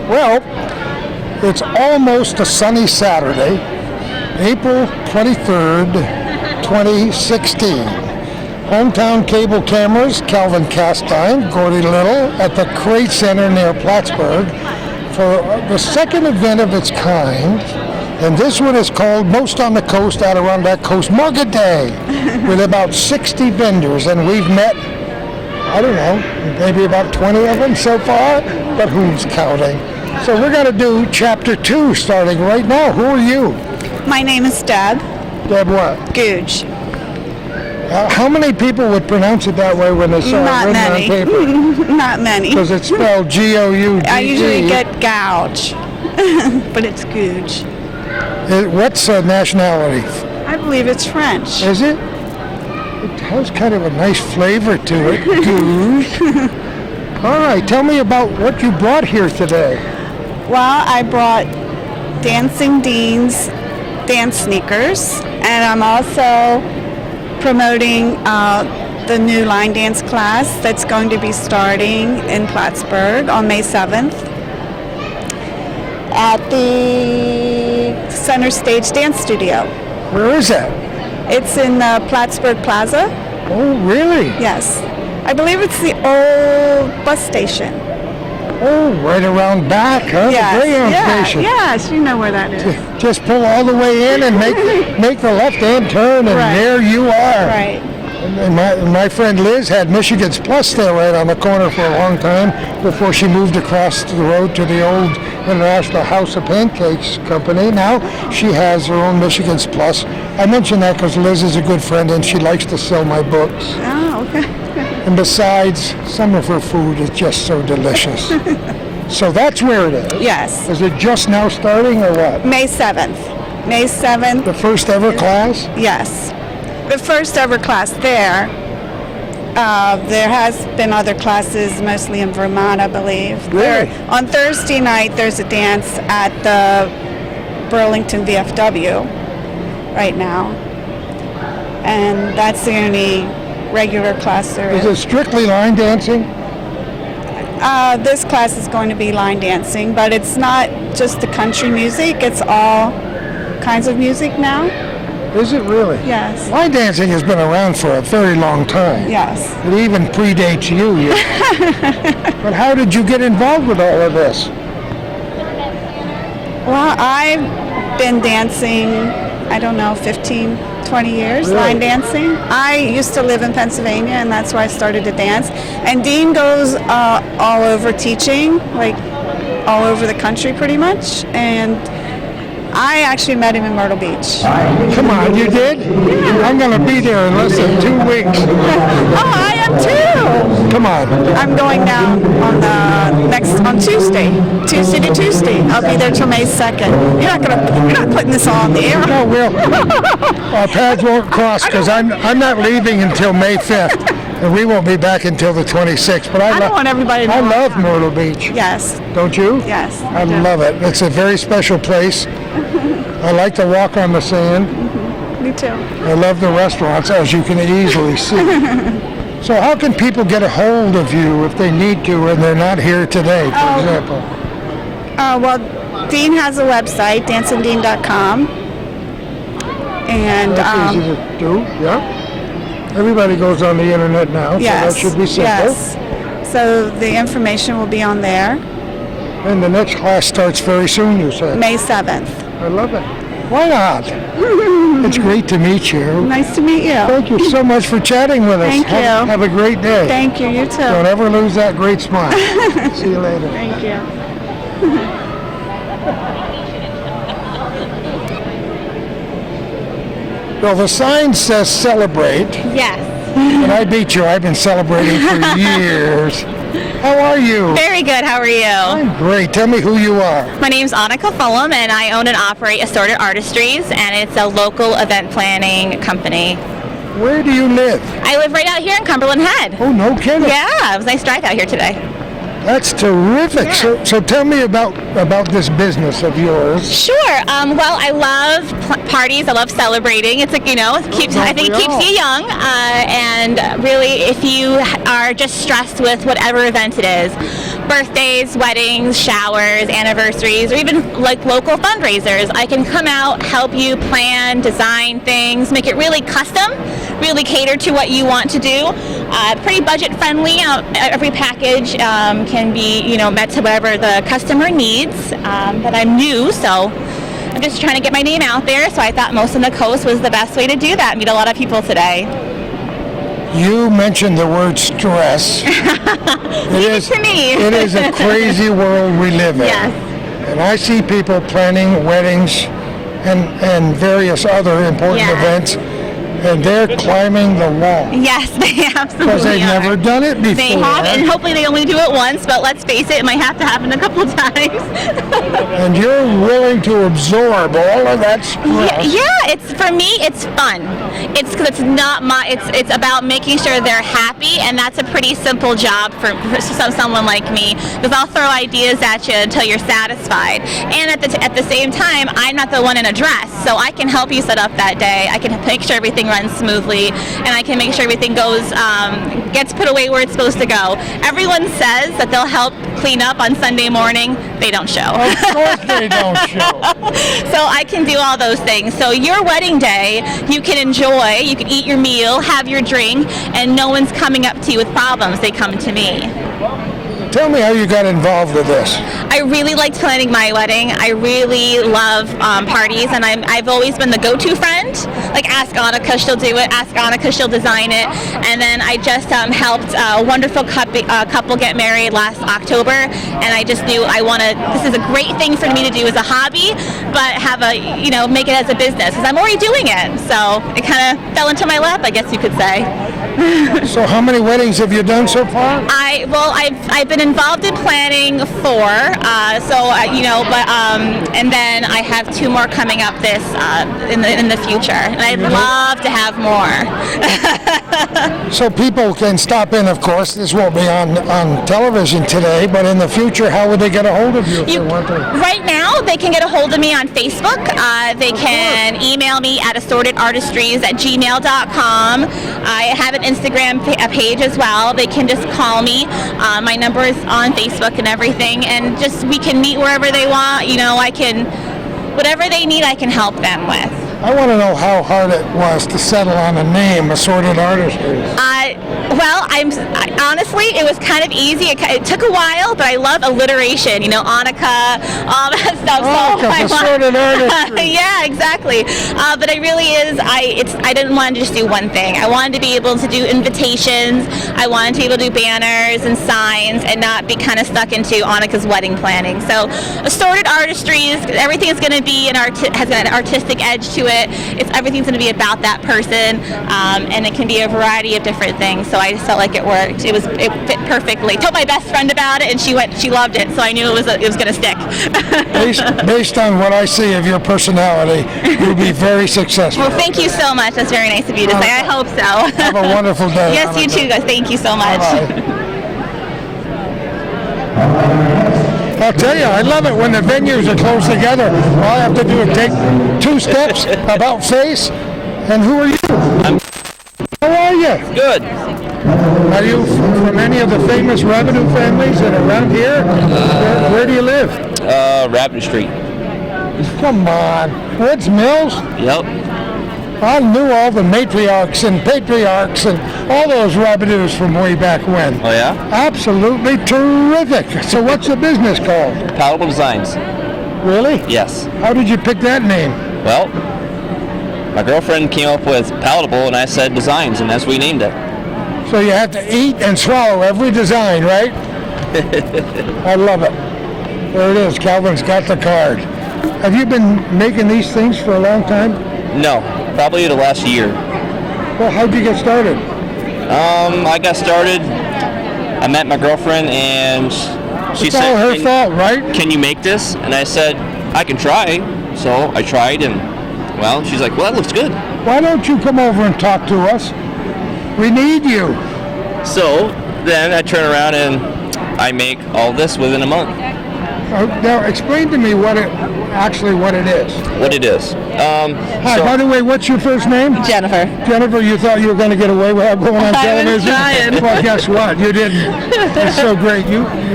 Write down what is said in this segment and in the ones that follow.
Well, it's almost a sunny Saturday, April 23rd, 2016. Hometown Cable Cameras, Calvin Castine, Gordy Little, at the Crete Center near Plattsburgh for the second event of its kind. And this one is called Most on the Coast Adirondack Coast Market Day, with about 60 vendors. And we've met, I don't know, maybe about 20 of them so far, but who's counting? So we're going to do Chapter 2 starting right now. Who are you? My name is Deb. Deb what? Googe. How many people would pronounce it that way when they saw it written on paper? Not many. Because it's spelled G-O-U-G-E. I usually get gouge, but it's Googe. What's nationality? I believe it's French. Is it? It has kind of a nice flavor to it. Googe. All right, tell me about what you brought here today. Well, I brought Dancing Dean's dance sneakers, and I'm also promoting the new line dance class that's going to be starting in Plattsburgh on May 7th at the Center Stage Dance Studio. Where is that? It's in Plattsburgh Plaza. Oh, really? Yes. I believe it's the old bus station. Oh, right around back, huh? Yes. The Greyhound station. Yes, you know where that is. Just pull all the way in and make the left-hand turn, and Right. there you are. Right. And my friend Liz had Michigan's Plus there right on the corner for a long time before she moved across the road to the old International House of Pancakes company. Now she has her own Michigan's Plus. I mention that because Liz is a good friend and she likes to sell my books. Oh, okay. And besides, some of her food is just so delicious. So that's where it is. Yes. Is it just now starting or what? May 7th. May 7th. The first ever class? Yes. The first ever class there. There has been other classes, mostly in Vermont, I believe. Really? On Thursday night, there's a dance at the Burlington VFW right now. And that's the only regular class there Is is. it strictly line dancing? This class is going to be line dancing, but it's not just the country music. It's all kinds of music now. Is it really? Yes. Line dancing has been around for a very long time. Yes. It even predates you. But how did you get involved with all of this? Well, I've been dancing, I don't know, 15, 20 years, Really? line dancing. I used to live in Pennsylvania, and that's why I started to dance. And Dean goes all over teaching, like all over the country pretty much. And I actually met him in Myrtle Beach. Come on, you did? Yeah. I'm going to be there in less than 2 weeks. Oh, I am too. Come on. I'm going down on Tuesday to Tuesday. I'll be there till May 2nd. You're not putting this all on the air. No, our paths won't cross because I'm not leaving until May 5th. And we won't be back until the 26th. But I don't want everybody to know. I love Myrtle Beach. Yes. Don't you? Yes. I love it. It's a very special place. I like to walk on the sand. Me too. I love the restaurants, as you can easily see. So how can people get a hold of you if they need to and they're not here today, for example? Well, Dean has a website, dancingdean.com. And That's easy to do, yeah. Everybody goes on the internet now, yes, so that should be simple. Yes. So the information will be on there. And the next class starts very soon, you said. May 7th. I love it. Why not? It's great to meet you. Nice to meet you. Thank you so much for chatting with us. Thank you. Have a great day. Thank you. You too. Don't ever lose that great smile. See you later. Thank you. Well, the sign says celebrate. Yes. And I beat you. I've been celebrating for years. How are you? Very good. How are you? I'm great. Tell me who you are. My name's Annika Fulham, and I own and operate Assorted Artistries, and it's a local event planning company. Where do you live? I live right out here in Cumberland Head. Oh, no kidding. Yeah, it was a nice drive out here today. That's terrific. Yeah. So tell me about this business of yours. Sure. Well, I love parties. I love celebrating. It's like, I think it keeps you young. And really, if you are just stressed with whatever event it is, birthdays, weddings, showers, anniversaries, or even like local fundraisers. I can come out, help you plan, design things, make it really custom, really cater to what you want to do. Pretty budget friendly. Every package can be, met to whatever the customer needs. But I'm new, so I'm just trying to get my name out there. So I thought Most on the Coast was the best way to do that. Meet a lot of people today. You mentioned the word stress. To me. It is a crazy world we live in. Yes. And I see people planning weddings and various other important events, and they're climbing the wall. Yes, they absolutely Because they've are. never done it before. They have, and hopefully they only do it once, but let's face it, it might have to happen a couple times. And you're willing to absorb all of that stress. Yeah, for me, it's fun. It's because it's not it's about making sure they're happy, and that's a pretty simple job for someone like me, because I'll throw ideas at you until you're satisfied. And at the same time, I'm not the one in a dress, so I can help you set up that day. I can make sure everything runs smoothly, and I can make sure everything gets put away where it's supposed to go. Everyone says that they'll help clean up on Sunday morning. They don't show. Of course they don't show. So I can do all those things. So your wedding day, you can enjoy, you can eat your meal, have your drink, and no one's coming up to you with problems. They come to me. Tell me how you got involved with this. I really liked planning my wedding. I really love parties, and I've always been the go-to friend. Like, ask Annika, she'll do it. Ask Annika, she'll design it. And then I just helped a wonderful couple get married last October, and I just knew this is a great thing for me to do as a hobby, but have make it as a business, because I'm already doing it. So it kind of fell into my lap, I guess you could say. So how many weddings have you done so far? I've been involved in planning 4, and then I have 2 more coming up in the future, and I'd love to have more. So people can stop in, of course. This won't be on television today, but in the future, how would they get a hold of you if they want to? Right now, they can get a hold of me on Facebook. They can email me at assortedartistries@gmail.com. I have an Instagram page as well. They can just call me. My number is on Facebook and everything, and just we can meet wherever they want. Whatever they need, I can help them with. I want to know how hard it was to settle on a name, Assorted Artistries. Honestly, it was kind of easy. It took a while, but I love alliteration. Annika, all that stuff. Assorted Artistries. Yeah, exactly. But it really is. I didn't want to just do one thing. I wanted to be able to do invitations. I wanted to be able to do banners and signs, and not be kind of stuck into Annika's wedding planning. So, Assorted Artistries. Everything is going to be has an artistic edge to it. Everything's going to be about that person, and it can be a variety of different things. So I just felt like it worked. It fit perfectly. Told my best friend about it, and she loved it. So I knew it was going to stick. Based on what I see of your personality, you'll be very successful. Well, thank you so much. That's very nice of you to say. I hope so. Have a wonderful day. Yes, you too, guys. Thank you so much. Bye-bye. I'll tell you, I love it when the venues are close together. All I have to do is take 2 steps, about face, and who are you? How are you? Good. Are you from any of the famous revenue families that are around here? Where do you live? Rapid Street. Come on. Woods Mills? Yep. I knew all the matriarchs and patriarchs and all those revenues from way back when. Oh, yeah? Absolutely terrific. So what's the business called? Palatable Designs. Really? Yes. How did you pick that name? Well, my girlfriend came up with Palatable, and I said Designs, and that's what we named it. So you have to eat and swallow every design, right? I love it. There it is. Calvin's got the card. Have you been making these things for a long time? No, probably the last year. Well, how'd you get started? I got started, I met my girlfriend, and she It's all said, her fault, right? can you make this? And I said, I can try. So I tried, and, well, she's like, well, that looks good. Why don't you come over and talk to us? We need you. So then I turn around and I make all this within a month. Now, explain to me what it is. What it is. Hi, by the way, what's your first name? Jennifer. Jennifer, you thought you were going to get away without going on I was television? trying. Well, guess what? You didn't. It's so great.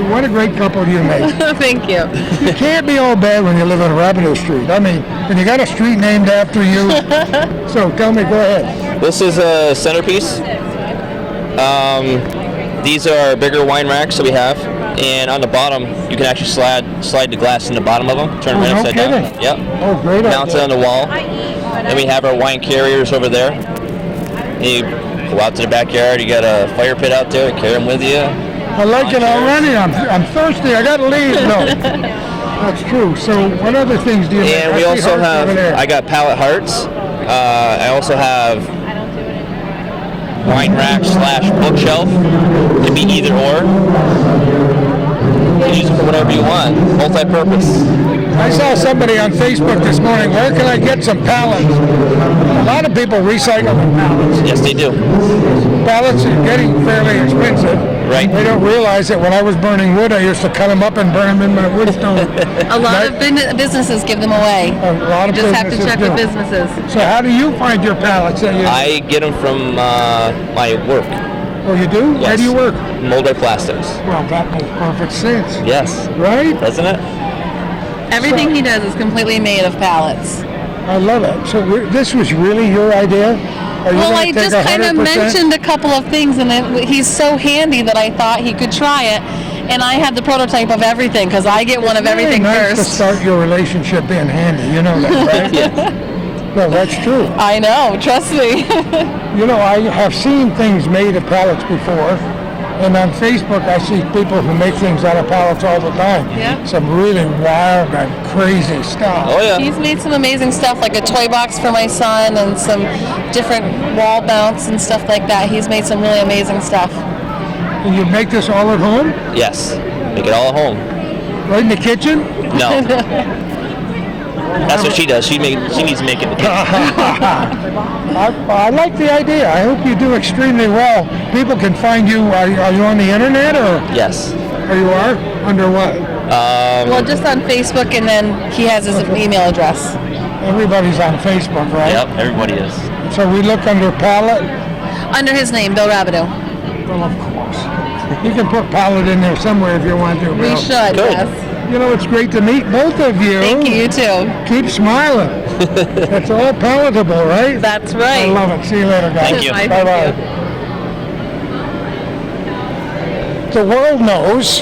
What a great couple you made. Thank you. You can't be all bad when you live on Rabideau Street. I mean, and you got a street named after you. So tell me, go ahead. This is a centerpiece. These are bigger wine racks that we have, and on the bottom you can actually slide the glass in the bottom of them, turn it right no upside kidding. down. Yep. Oh, great Mount it idea. on the wall. Then we have our wine carriers over there. And you go out to the backyard. You got a fire pit out there. Carry them with you. I like it already. I'm thirsty. I got to leave. No, that's true. So what other things do you make? And we I see also hearts have. over there. I got pallet hearts. I also have wine rack / bookshelf. It can be either or. You can use it for whatever you want. Multi-purpose. I saw somebody on Facebook this morning. Where can I get some pallets? A lot of people recycle the pallets. Yes, they do. Pallets are getting fairly expensive. Right. They don't realize that when I was burning wood, I used to cut them up and burn them in my wood stove. A lot of businesses give them away. A lot of You just have to businesses check do. with businesses. So how do you find your pallets? That you, I get them from my work. oh, you do? Where Yes. do you work? Molded Plastics. Well, that makes perfect sense. Yes. Right? Doesn't it? Everything he does is completely made of pallets. I love it. So this was really your idea? Are you Well, gonna I take just kind of 100%? mentioned a couple of things, and he's so handy that I thought he could try it. And I had the prototype of everything because I get one of It's really everything nice to first. start your relationship being handy. You know that, right? No, that's true. I know, trust me. You know, I have seen things made of pallets before, and on Facebook I see people who make things out of pallets all the time. Yeah. Some really wild and crazy stuff. Oh yeah. He's made some amazing stuff, like a toy box for my son and some different wall mounts and stuff like that. He's made some really amazing stuff. And you make this all at home? Yes. Make it all at home. Right in the kitchen? No. That's what she does. She needs to make it. I like the idea. I hope you do extremely well. People can find you. Are you on the internet or? Yes. Or you are? Under what? Well, just on Facebook, and then he has his email address. Everybody's on Facebook, right? Yep. Everybody is. So we look under pallet. Under his name, Bill Rabideau. Well, of course. You can put pallet in there somewhere if you want to. We Bill. should, Good. yes. You know, it's great to meet both of you. Thank you, you too. Keep smiling. It's all palatable, right? That's I right. love it. See you later, guys. Thank you. Bye, Bye thank bye. The world knows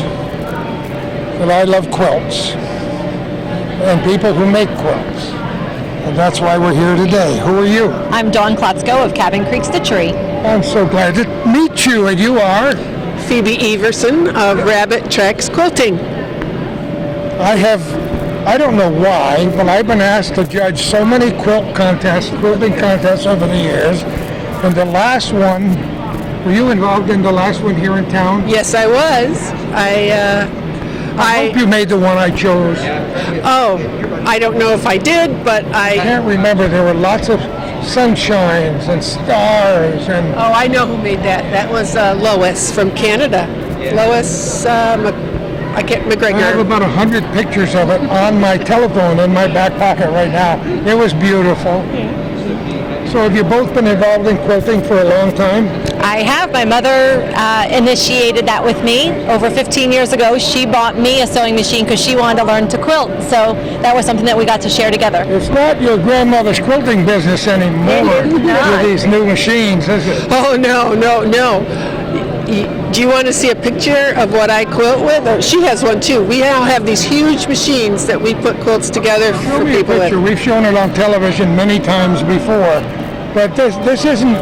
that I love quilts and people who make quilts. And that's why we're here today. Who are you? I'm Dawn Klotzko of Cabin Creek Stitchery. I'm so glad to meet you. And you are? Phoebe Everson of Rabbit Tracks Quilting. I don't know why, but I've been asked to judge so many quilting contests over the years. And the last one, were you involved in the last one here in town? Yes, I was. I hope you made the one I chose. I don't know if I did, but I can't remember. There were lots of sunshines and stars and I know who made that. That was Lois from Canada. Lois I have McGregor. about 100 pictures of it on my telephone in my back pocket right now. It was beautiful. So have you both been involved in quilting for a long time? I have. My mother initiated that with me over 15 years ago. She bought me a sewing machine because she wanted to learn to quilt. So that was something that we got to share together. It's not your grandmother's quilting business anymore with these new machines, is it? Oh, no. Do you want to see a picture of what I quilt with? Oh, she has one too. We now have these huge machines that we put quilts together Show for me a people picture. with. We've shown it on television many times before. But this isn't,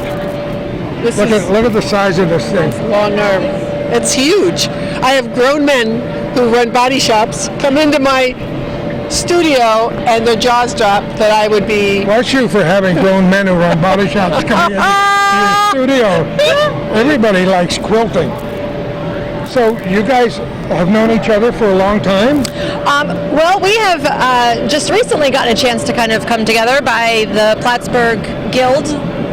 This look is at the size of this thing. long arm. It's huge. I have grown men who run body shops come into my studio and their jaws drop that I would be. Bless you for having grown men who run body shops coming in your studio. Everybody likes quilting. So you guys have known each other for a long time? Well, we have just recently gotten a chance to kind of come together by the Plattsburgh Guild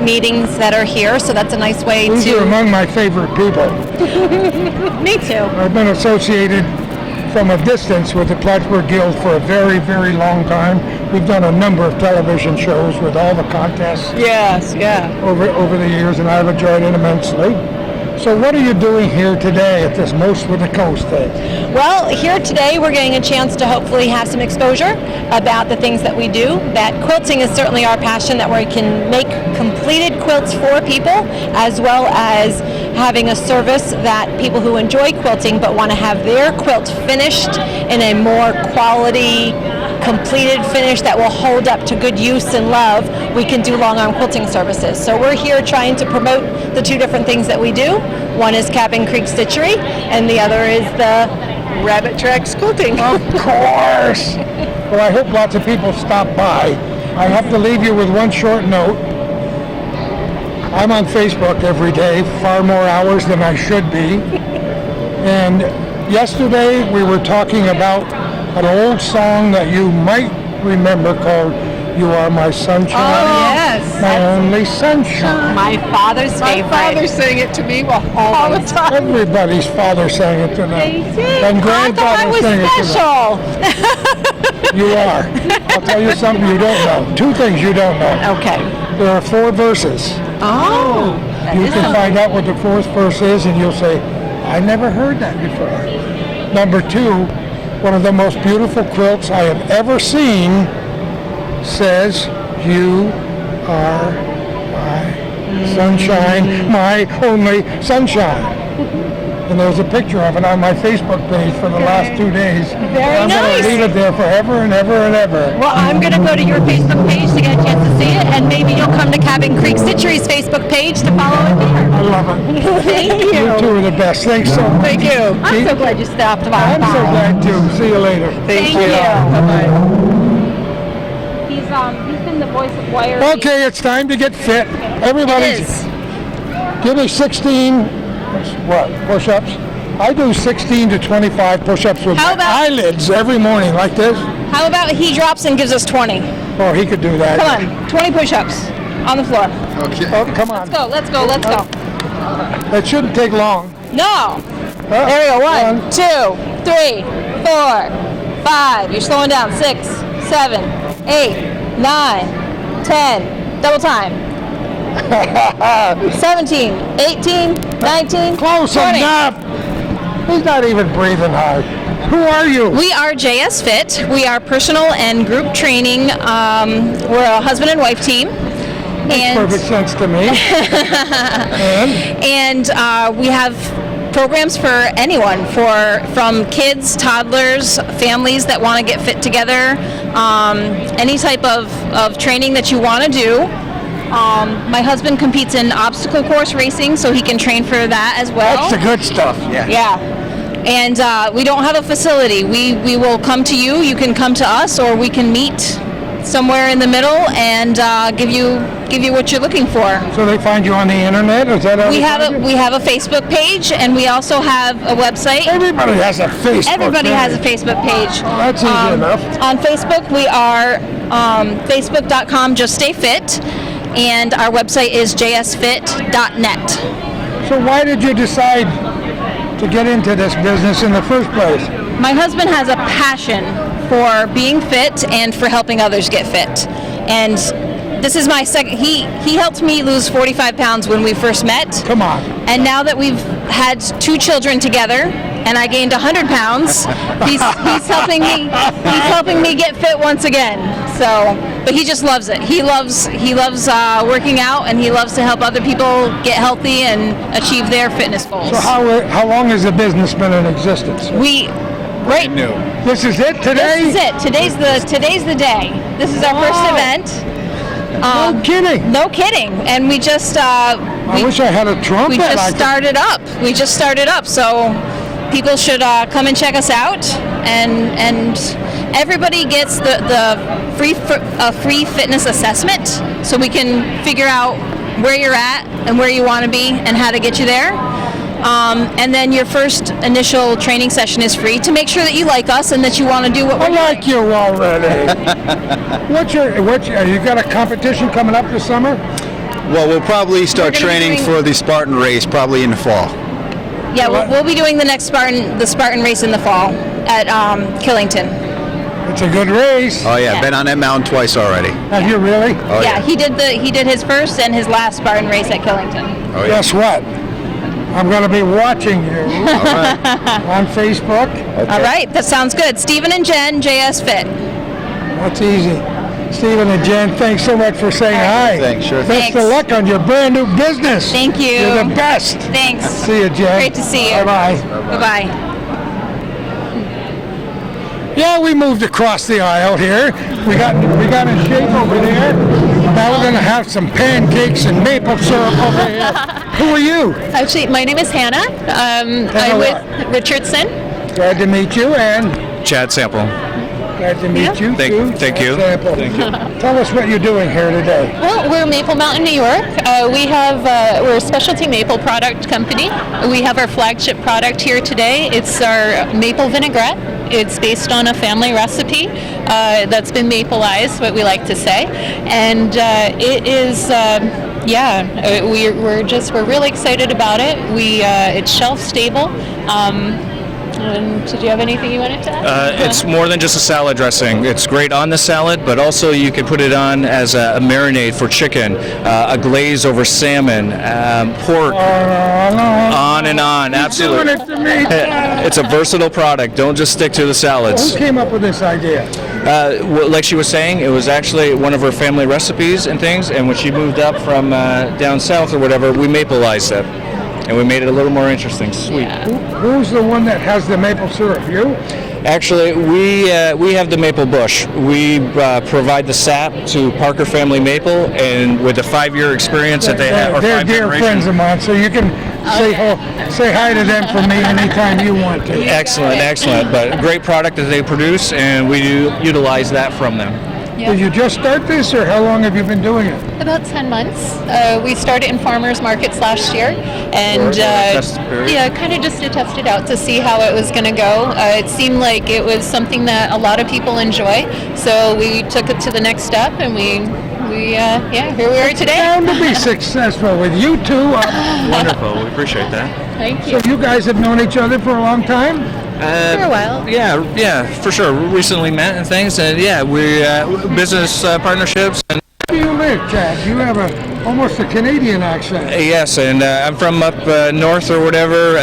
meetings that are here, so that's a nice way These are to... among my favorite people. Me too. I've been associated from a distance with the Plattsburgh Guild for a very, very long time. We've done a number of television shows with all the contests Yes, yeah. over the years, and I've enjoyed it immensely. So what are you doing here today at this Most with the Coast Day? Well, here today we're getting a chance to hopefully have some exposure about the things that we do. That quilting is certainly our passion, that we can make completed quilts for people, as well as having a service that people who enjoy quilting but want to have their quilt finished in a more quality, completed finish that will hold up to good use and love, we can do long arm quilting services. So we're here trying to promote the two different things that we do. One is Cabin Creek Stitchery, and the other is the Rabbit Tracks Quilting. Of course! Well, I hope lots of people stop by. I have to leave you with one short note. I'm on Facebook every day, far more hours than I should be. And yesterday we were talking about an old song that you might remember called You Are My Sunshine. Oh, yes. My only sunshine. my father's My favorite. father sang it to me all the time. Everybody's father sang it to them. And I thought I grandfather was sang it to them. special. You are. I'll tell you something you don't know. Two things you don't know. Okay. There are 4 verses. Oh. You can find out what the 4th verse is and you'll say, I never heard that before. Number 2, one of the most beautiful quilts I have ever seen says, you are my sunshine, my only sunshine. And there's a picture of it on my Facebook page for the last 2 days. Very I'm nice. going to leave it there forever and ever and ever. Well, I'm going to go to your Facebook page to get a chance to see it, and maybe you'll come to Cabin Creek Stitchery's Facebook page to follow it there. I love it. Thank You you. two are the best. Thanks so much. Thank you. I'm so glad you stopped by. I'm so glad too. See you later. Thank you. Bye-bye. He's been the voice of Wire. Okay, it's time to get fit. Everybody's give me 16 push-ups. I do 16 to 25 push-ups with How my about- eyelids every morning like this. How about he drops and gives us 20? Oh, he could do that. Come on, 20 push-ups on the floor. Oh, come on. Let's go. That shouldn't take long. No. Oh, There we go. 1, 2, 3, 4, 5. You're slowing down. 6, 7, 8, 9, 10. Double time. 17, 18, 19, Close 20. enough. He's not even breathing hard. Who are you? We are JS Fit. We are personal and group training. We're a husband and wife team. Makes perfect sense to me. And? And we have programs for anyone, from kids, toddlers, families that want to get fit together, any type of training that you want to do. My husband competes in obstacle course racing, so he can train for that as well. That's the good stuff. Yeah. And we don't have a facility. We will come to you. You can come to us, or we can meet somewhere in the middle and give you what you're looking for. So they find you on the internet? Is that how We they have find you? we have a Facebook page, and we also have a website. Everybody has a Facebook Everybody has a page. Facebook page. Oh, that's easy enough. On Facebook, we are facebook.com, just stay fit, and our website is jsfit.net. So why did you decide to get into this business in the first place? My husband has a passion for being fit and for helping others get fit. And this is my second, he helped me lose 45 pounds when we first met. Come on. And now that we've had 2 children together and I gained 100 pounds, he's helping me get fit once again. So, but he just loves it. He loves working out, and he loves to help other people get healthy and achieve their fitness goals. So how long has the business been in existence? Right. This is it today? This is it. Today's the day. This is our first event. No kidding. No kidding. And we just I wish I had a trumpet. we just I could- started up. So people should come and check us out, and everybody gets the free fitness assessment, so we can figure out where you're at and where you want to be and how to get you there. And then your first initial training session is free to make sure that you like us and that you want to do what I we're like you already. You got a competition coming up this summer? Well, we'll probably start We're gonna be training doing- for the Spartan race probably in the fall. Yeah, we'll be doing the Spartan race in the fall, at Killington. It's a good race. Oh yeah, been on that mountain twice already. Have you really? Oh Yeah, he did his first and his last Spartan race at Killington. Oh, yeah. Guess what? I'm going to be watching you on Facebook. All right, that sounds good. Stephen and Jen, JS Fit. That's easy. Stephen and Jen, thanks so much for saying hi. Thanks, sure. Best Thanks. of luck on your brand new business. Thank you. You're the best. Thanks. See you, Jen. Great to see you. Bye-bye. Bye-bye. Yeah, we moved across the aisle here. We got in shape over there. Now we're going to have some pancakes and maple syrup over here. Who are you? Actually, my name is Hannah. I'm with Richardson. Glad to meet you, and Chad Sample. glad to meet you Thank too. you. Example. Tell us what you're doing here today. Well, we're Maple Mountain, New York. We're a specialty maple product company. We have our flagship product here today. It's our maple vinaigrette. It's based on a family recipe that's been mapleized, what we like to say, and it is. We're really excited about it. It's shelf stable. And did you have anything you wanted to add? It's more than just a salad dressing. It's great on the salad, but also you can put it on as a marinade for chicken, a glaze over salmon, pork, on and on. Absolutely. Doing it to me. It's a versatile product. Don't just stick to the salads. Who came up with this idea? Like she was saying, it was actually one of her family recipes and things, and when she moved up from down south or whatever, we mapleized it. And we made it a little more interesting, sweet. Who's the one that has the maple syrup? You? Actually, we have the maple bush. We provide the sap to Parker Family Maple, and with the 5-year experience that they have, or They're 5 dear generations. friends of mine, so you can say hi to them for me anytime you want to. Excellent, excellent. But great product that they produce, and we do utilize that from them. Did you just start this, or how long have you been doing it? About 10 months. We started in farmers markets last year, and kind of just to test it out to see how it was going to go. It seemed like it was something that a lot of people enjoy, so we took it to the next step, and here we are today. Bound to be successful with you two. Wonderful, we appreciate that. Thank you. So you guys have known each other for a long time? For a while. Yeah, for sure. We recently met and things, and we business partnerships. And Where do you live, Chad? You have almost a Canadian accent. yes, and I'm from up north or whatever.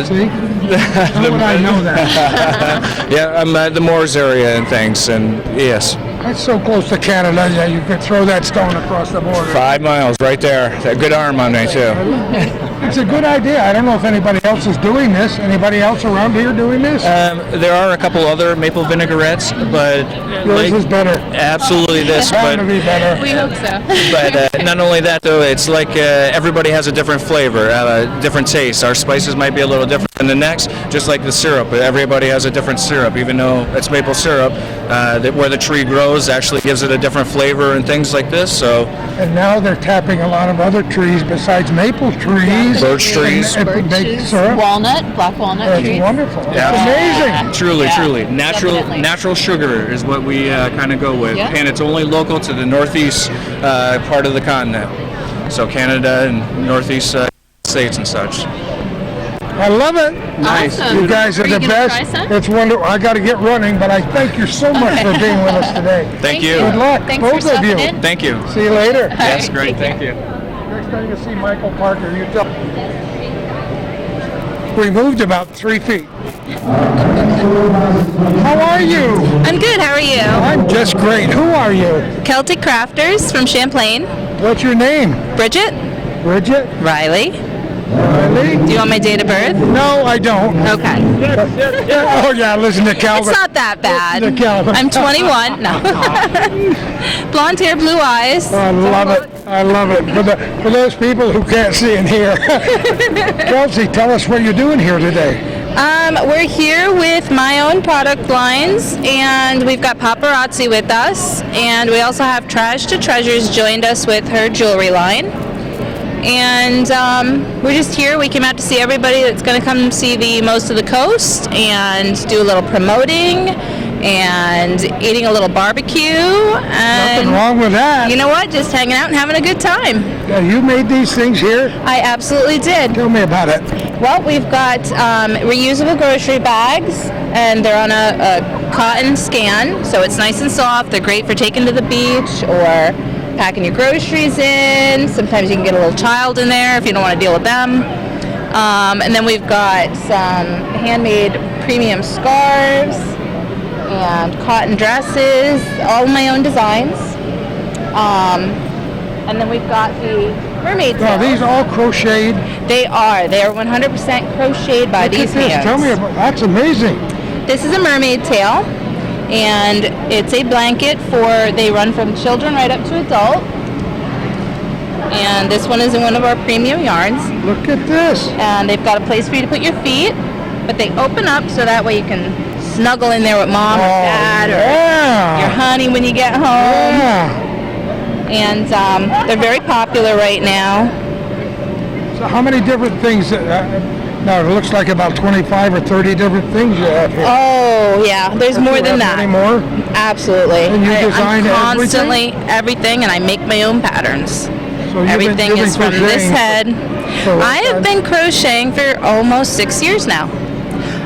See? How would I know that? Yeah, I'm at the Moors area and things, and yes. That's so close to Canada that you could throw that stone across the border. 5 miles right there. A good arm on me, too. It's a good idea. I don't know if anybody else is doing this. Anybody else around here doing this? There are a couple other maple vinaigrettes, but Yours is better. absolutely this. Bound But to be better. We hope so. but not only that, though, it's like everybody has a different flavor, different taste. Our spices might be a little different than the next, just like the syrup. Everybody has a different syrup, even though it's maple syrup. Where the tree grows actually gives it a different flavor and things like this. So And now they're tapping a lot of other trees besides maple trees. Birch trees. And make Birches, syrup. walnut, black walnut That's trees. wonderful. Yeah. It's amazing. truly, definitely. natural sugar is what we kind of go with, Yeah. and it's only local to the northeast part of the continent. So Canada and northeast states and such. I love it. Nice. Awesome. You guys are you the gonna best. try some? It's wonderful. I got to get running, but I thank you so much for being with us today. Thank you. Good luck, Thanks both for of you. stopping in. Thank you. See you later. That's great. Thank you. Next time you see Michael Parker, you tell. We moved about 3 feet. How are you? I'm good. How are you? I'm just great. Who are you? Celtic Crafters from Champlain. What's your name? Bridget. Bridget? Riley. Riley? Do you want my date of birth? No, I don't. Okay. Oh yeah, listen to Calvin. It's not that bad. Listen to Calvin. I'm 21. No. Blonde hair, blue eyes. I love it. I love it. For those people who can't see and hear. Kelsey, tell us what you're doing here today. We're here with my own product lines, and we've got Paparazzi with us, and we also have Trash to Treasures joined us with her jewelry line. And we're just here. We came out to see everybody that's going to come see the most of the coast and do a little promoting and eating a little barbecue. And Nothing wrong with that. you know what? Just hanging out and having a good time. Yeah, you made these things here? I absolutely did. Tell me about it. Well, we've got reusable grocery bags, and they're on a cotton scan, so it's nice and soft. They're great for taking to the beach or packing your groceries in. Sometimes you can get a little child in there if you don't want to deal with them. And then we've got some handmade premium scarves and cotton dresses, all my own designs. And then we've got the mermaid tails. Are these all crocheted? They are. They are 100% crocheted by Look these at this. hands. Tell me about that's amazing. This is a mermaid tail, and it's a blanket for, they run from children right up to adult. And this one is in one of our premium yarns. Look at this. And they've got a place for you to put your feet, but they open up so that way you can snuggle in there with mom or dad or your honey when you get home. Yeah. And they're very popular right now. So how many different things? Now it looks like about 25 or 30 different things you have here. Oh yeah, there's more than that. Any more? Absolutely. And you design I'm constantly everything, and I make my own patterns. So Everything is from this head. I have been crocheting for almost 6 years now.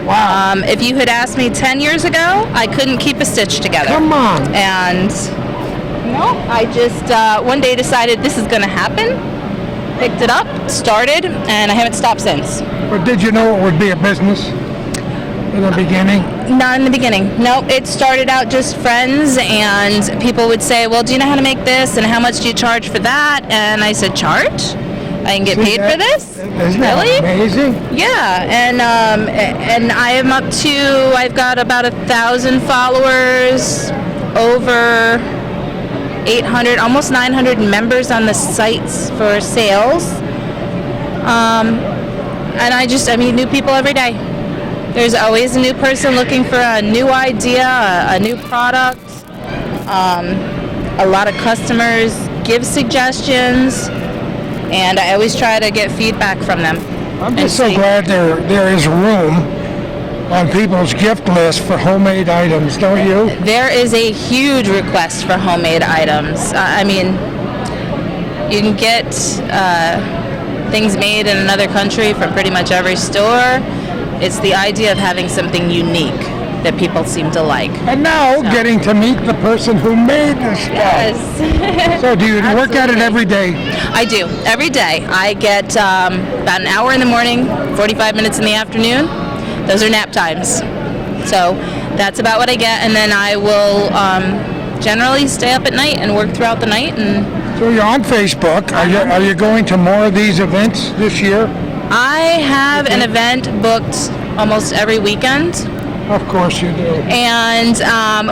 Wow. If you had asked me 10 years ago, I couldn't keep a stitch together. Come on. And I just one day decided this is going to happen. Picked it up, started, and I haven't stopped since. But did you know it would be a business in the beginning? Not in the beginning. Nope. It started out just friends, and people would say, well, do you know how to make this, and how much do you charge for that? And I said, charge? I can get paid for this? Isn't Really? that amazing? Yeah, and I am up to, I've got about 1,000 followers, over 800, almost 900 members on the sites for sales. And I meet new people every day. There's always a new person looking for a new idea, a new product. A lot of customers give suggestions, and I always try to get feedback from them. I'm just so glad there is room on people's gift list for homemade items, don't you? There is a huge request for homemade items. I mean, you can get things made in another country from pretty much every store. It's the idea of having something unique that people seem to like. And now getting to meet the person who made this stuff. Yes. So do you work at it every day? I do, every day. I get about an hour in the morning, 45 minutes in the afternoon. Those are nap times. So that's about what I get, and then I will generally stay up at night and work throughout the night. And so you're on Facebook. Are you going to more of these events this year? I have an event booked almost every weekend. Of course you do. And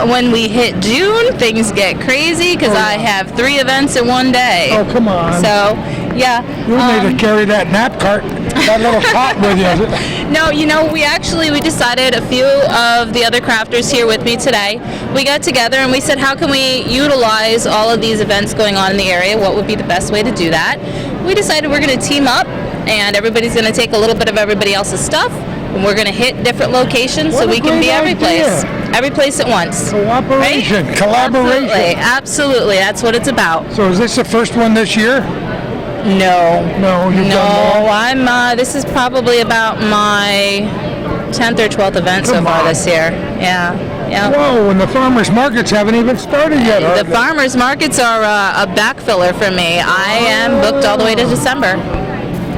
when we hit June, things get crazy because I have 3 events in one day. Oh, come on. So, yeah. You need to carry that nap cart, that little cot with you. No, we decided, a few of the other crafters here with me today, we got together and we said, how can we utilize all of these events going on in the area? What would be the best way to do that? We decided we're going to team up, and everybody's going to take a little bit of everybody else's stuff, and we're going to hit different locations so we can be every place at once. Cooperation, right? collaboration. Absolutely. That's what it's about. So is this the first one this year? No. No, you've done more? This is probably about my 10th or 12th event so far this year. Yeah. Whoa, and the farmers markets haven't even started yet. The farmers markets are a backfiller for me. I am booked all the way to December.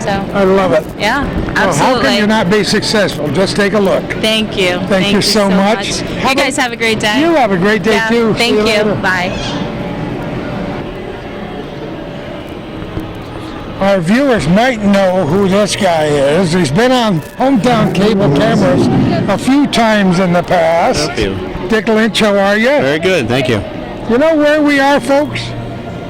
So I love it. Yeah, Well, absolutely. how can you not be successful? Just take a look. Thank you. Thank you so much. You guys have a great day. You have a great day too. Thank See you. later. Bye. Our viewers might know who this guy is. He's been on Hometown Cable Cameras a few times in the past. Thank you. Dick Lynch, how are you? Very good, thank you. You know where we are, folks?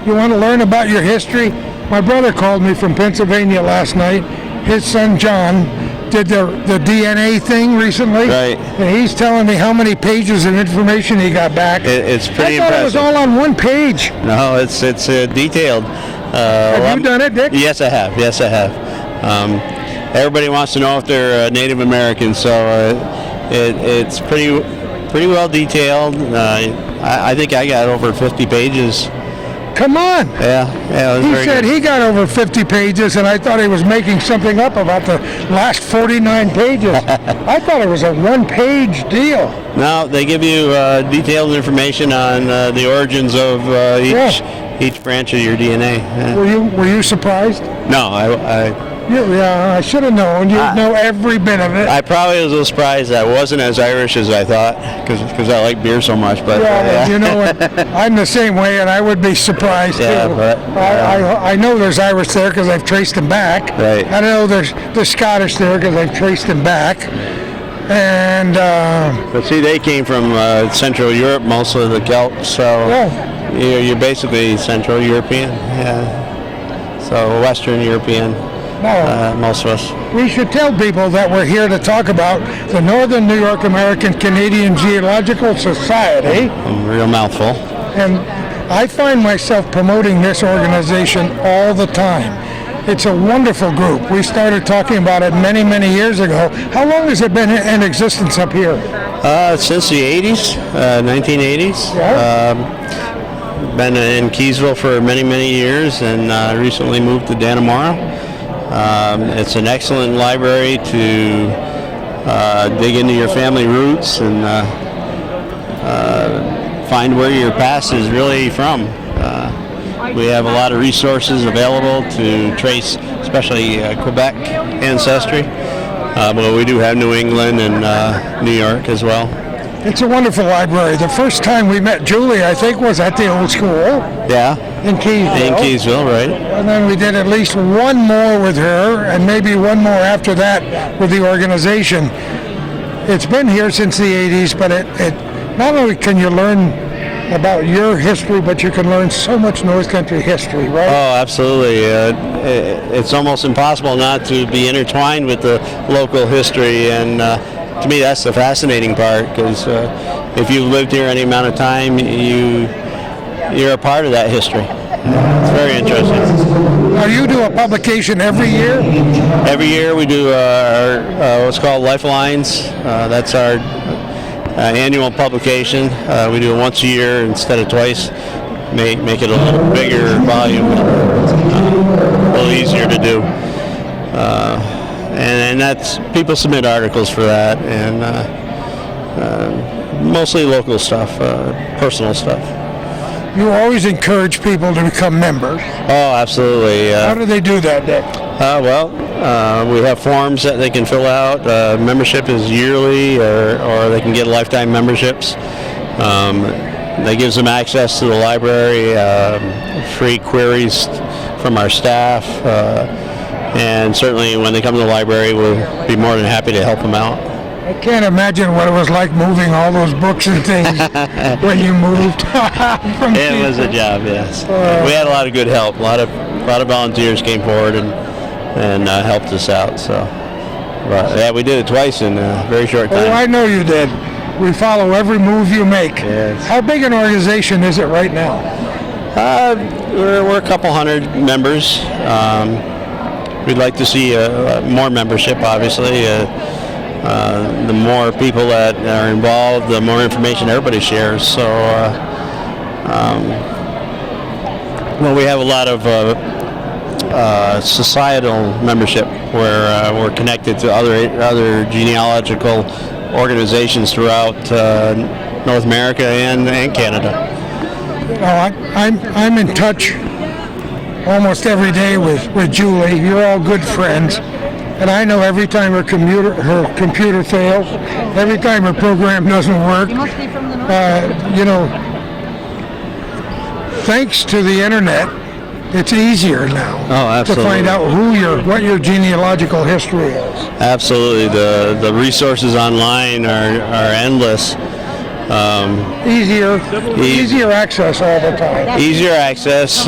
You want to learn about your history? My brother called me from Pennsylvania last night. His son John did the DNA thing recently. Right. And he's telling me how many pages of information he got back. It's pretty I thought impressive. it was all on one page. No, it's detailed. Have you done it, Dick? Yes, I have. Yes, I have. Everybody wants to know if they're Native American, so it's pretty pretty well detailed. I think I got over 50 pages. Come on. Yeah, it was He very said good. he got over 50 pages, and I thought he was making something up about the last 49 pages. I thought it was a one-page deal. No, they give you detailed information on the origins of each branch of your DNA. Yeah. Were you surprised? No, Yeah, I should have known. You know every bit of it. I probably was a little surprised that I wasn't as Irish as I thought, because I like beer so much. But yeah, you know what? I'm the same way, and I would be surprised Yeah, too. but, I know there's Irish there because I've traced them back. Right. I know there's Scottish there because I've traced them back. And but see, they came from Central Europe, most of the Celts, so you're basically Central European. Yeah. So Western European. Most of us. We should tell people that we're here to talk about the Northern New York American Canadian Geological Society. A real mouthful. And I find myself promoting this organization all the time. It's a wonderful group. We started talking about it many, many years ago. How long has it been in existence up here? Since the 80s, 1980s. Been in Keysville for many, many years, and recently moved to Dannemora. It's an excellent library to dig into your family roots and find where your past is really from. We have a lot of resources available to trace, especially Quebec ancestry, but we do have New England and New York as well. It's a wonderful library. The first time we met Julie, I think, was at the old school. Yeah. In Keysville. In Keysville, right. And then we did at least one more with her, and maybe one more after that with the organization. It's been here since the 80s, but it not only can you learn about your history, but you can learn so much North Country history, right? Oh, absolutely. It's almost impossible not to be intertwined with the local history, and to me that's the fascinating part, because if you've lived here any amount of time, you're a part of that history. It's very interesting. Now you do a publication every year? Every year we do our what's called Lifelines. That's our annual publication. We do it once a year instead of twice. Make it a little bigger volume, a little easier to do. And that's, people submit articles for that, and mostly local stuff, personal stuff. You always encourage people to become members. Oh, absolutely. How do they do that, Dick? We have forms that they can fill out. Membership is yearly, or they can get lifetime memberships. That gives them access to the library, free queries from our staff, and certainly when they come to the library, we'll be more than happy to help them out. I can't imagine what it was like moving all those books and things when you moved. It was a job, yes. We had a lot of good help. A lot of volunteers came forward and helped us out. So, but yeah, we did it twice in a very short time. Oh, I know you did. We follow every move you make. Yes. How big an organization is it right now? We're a couple hundred members. We'd like to see more membership, obviously. The more people that are involved, the more information everybody shares. So, we have a lot of societal membership where we're connected to other genealogical organizations throughout North America and Canada. I'm in touch almost every day with Julie. You're all good friends. And I know every time her computer fails, every time her program doesn't work, thanks to the internet, it's easier now to find out what your genealogical history is. Absolutely, the resources online are endless. Easier access all the time. Easier access.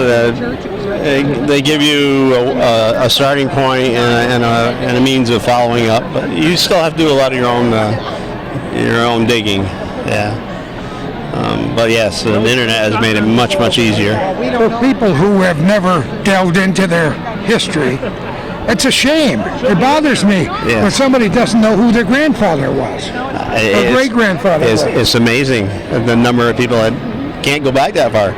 They give you a starting point and a means of following up, but you still have to do a lot of your own digging. Yeah. But yes, the internet has made it much, much easier. For people who have never delved into their history, It's a shame. It bothers me when somebody doesn't know who their grandfather was, or great-grandfather was. It's amazing the number of people that can't go back that far.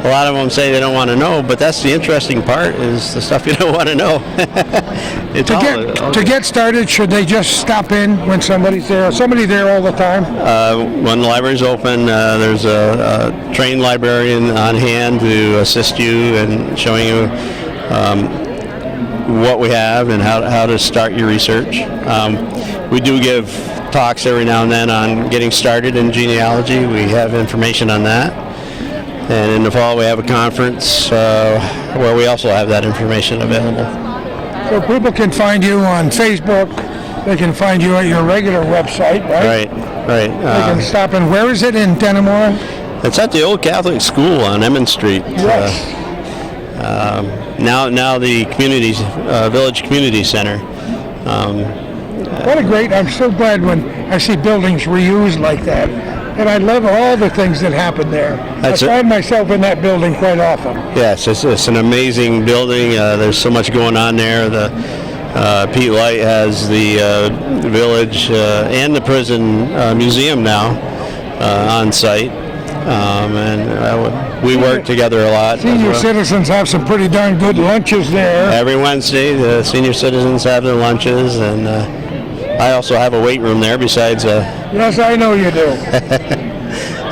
A lot of them say they don't want to know, but that's the interesting part, is the stuff you don't want to know. To get started, should they just stop in when somebody's there? Is somebody there all the time? When the library's open, there's a trained librarian on hand to assist you and showing you what we have and how to start your research. We do give talks every now and then on getting started in genealogy. We have information on that. And in the fall, we have a conference where we also have that information available. So people can find you on Facebook. They can find you at your regular website, right? Right. They can stop in. Where is it in Denimore? It's at the old Catholic school on Emmons Street. Yes. Now the Village Community Center. What a great! I'm so glad when I see buildings reused like that. And I love all the things that happen there. I find myself in that building quite often. Yes, it's an amazing building. There's so much going on there. Pete Light has the village and the prison museum now on site. And we work together a lot. Senior citizens have some pretty darn good lunches there. Every Wednesday, the senior citizens have their lunches, and I also have a weight room there besides. Yes, I know you do.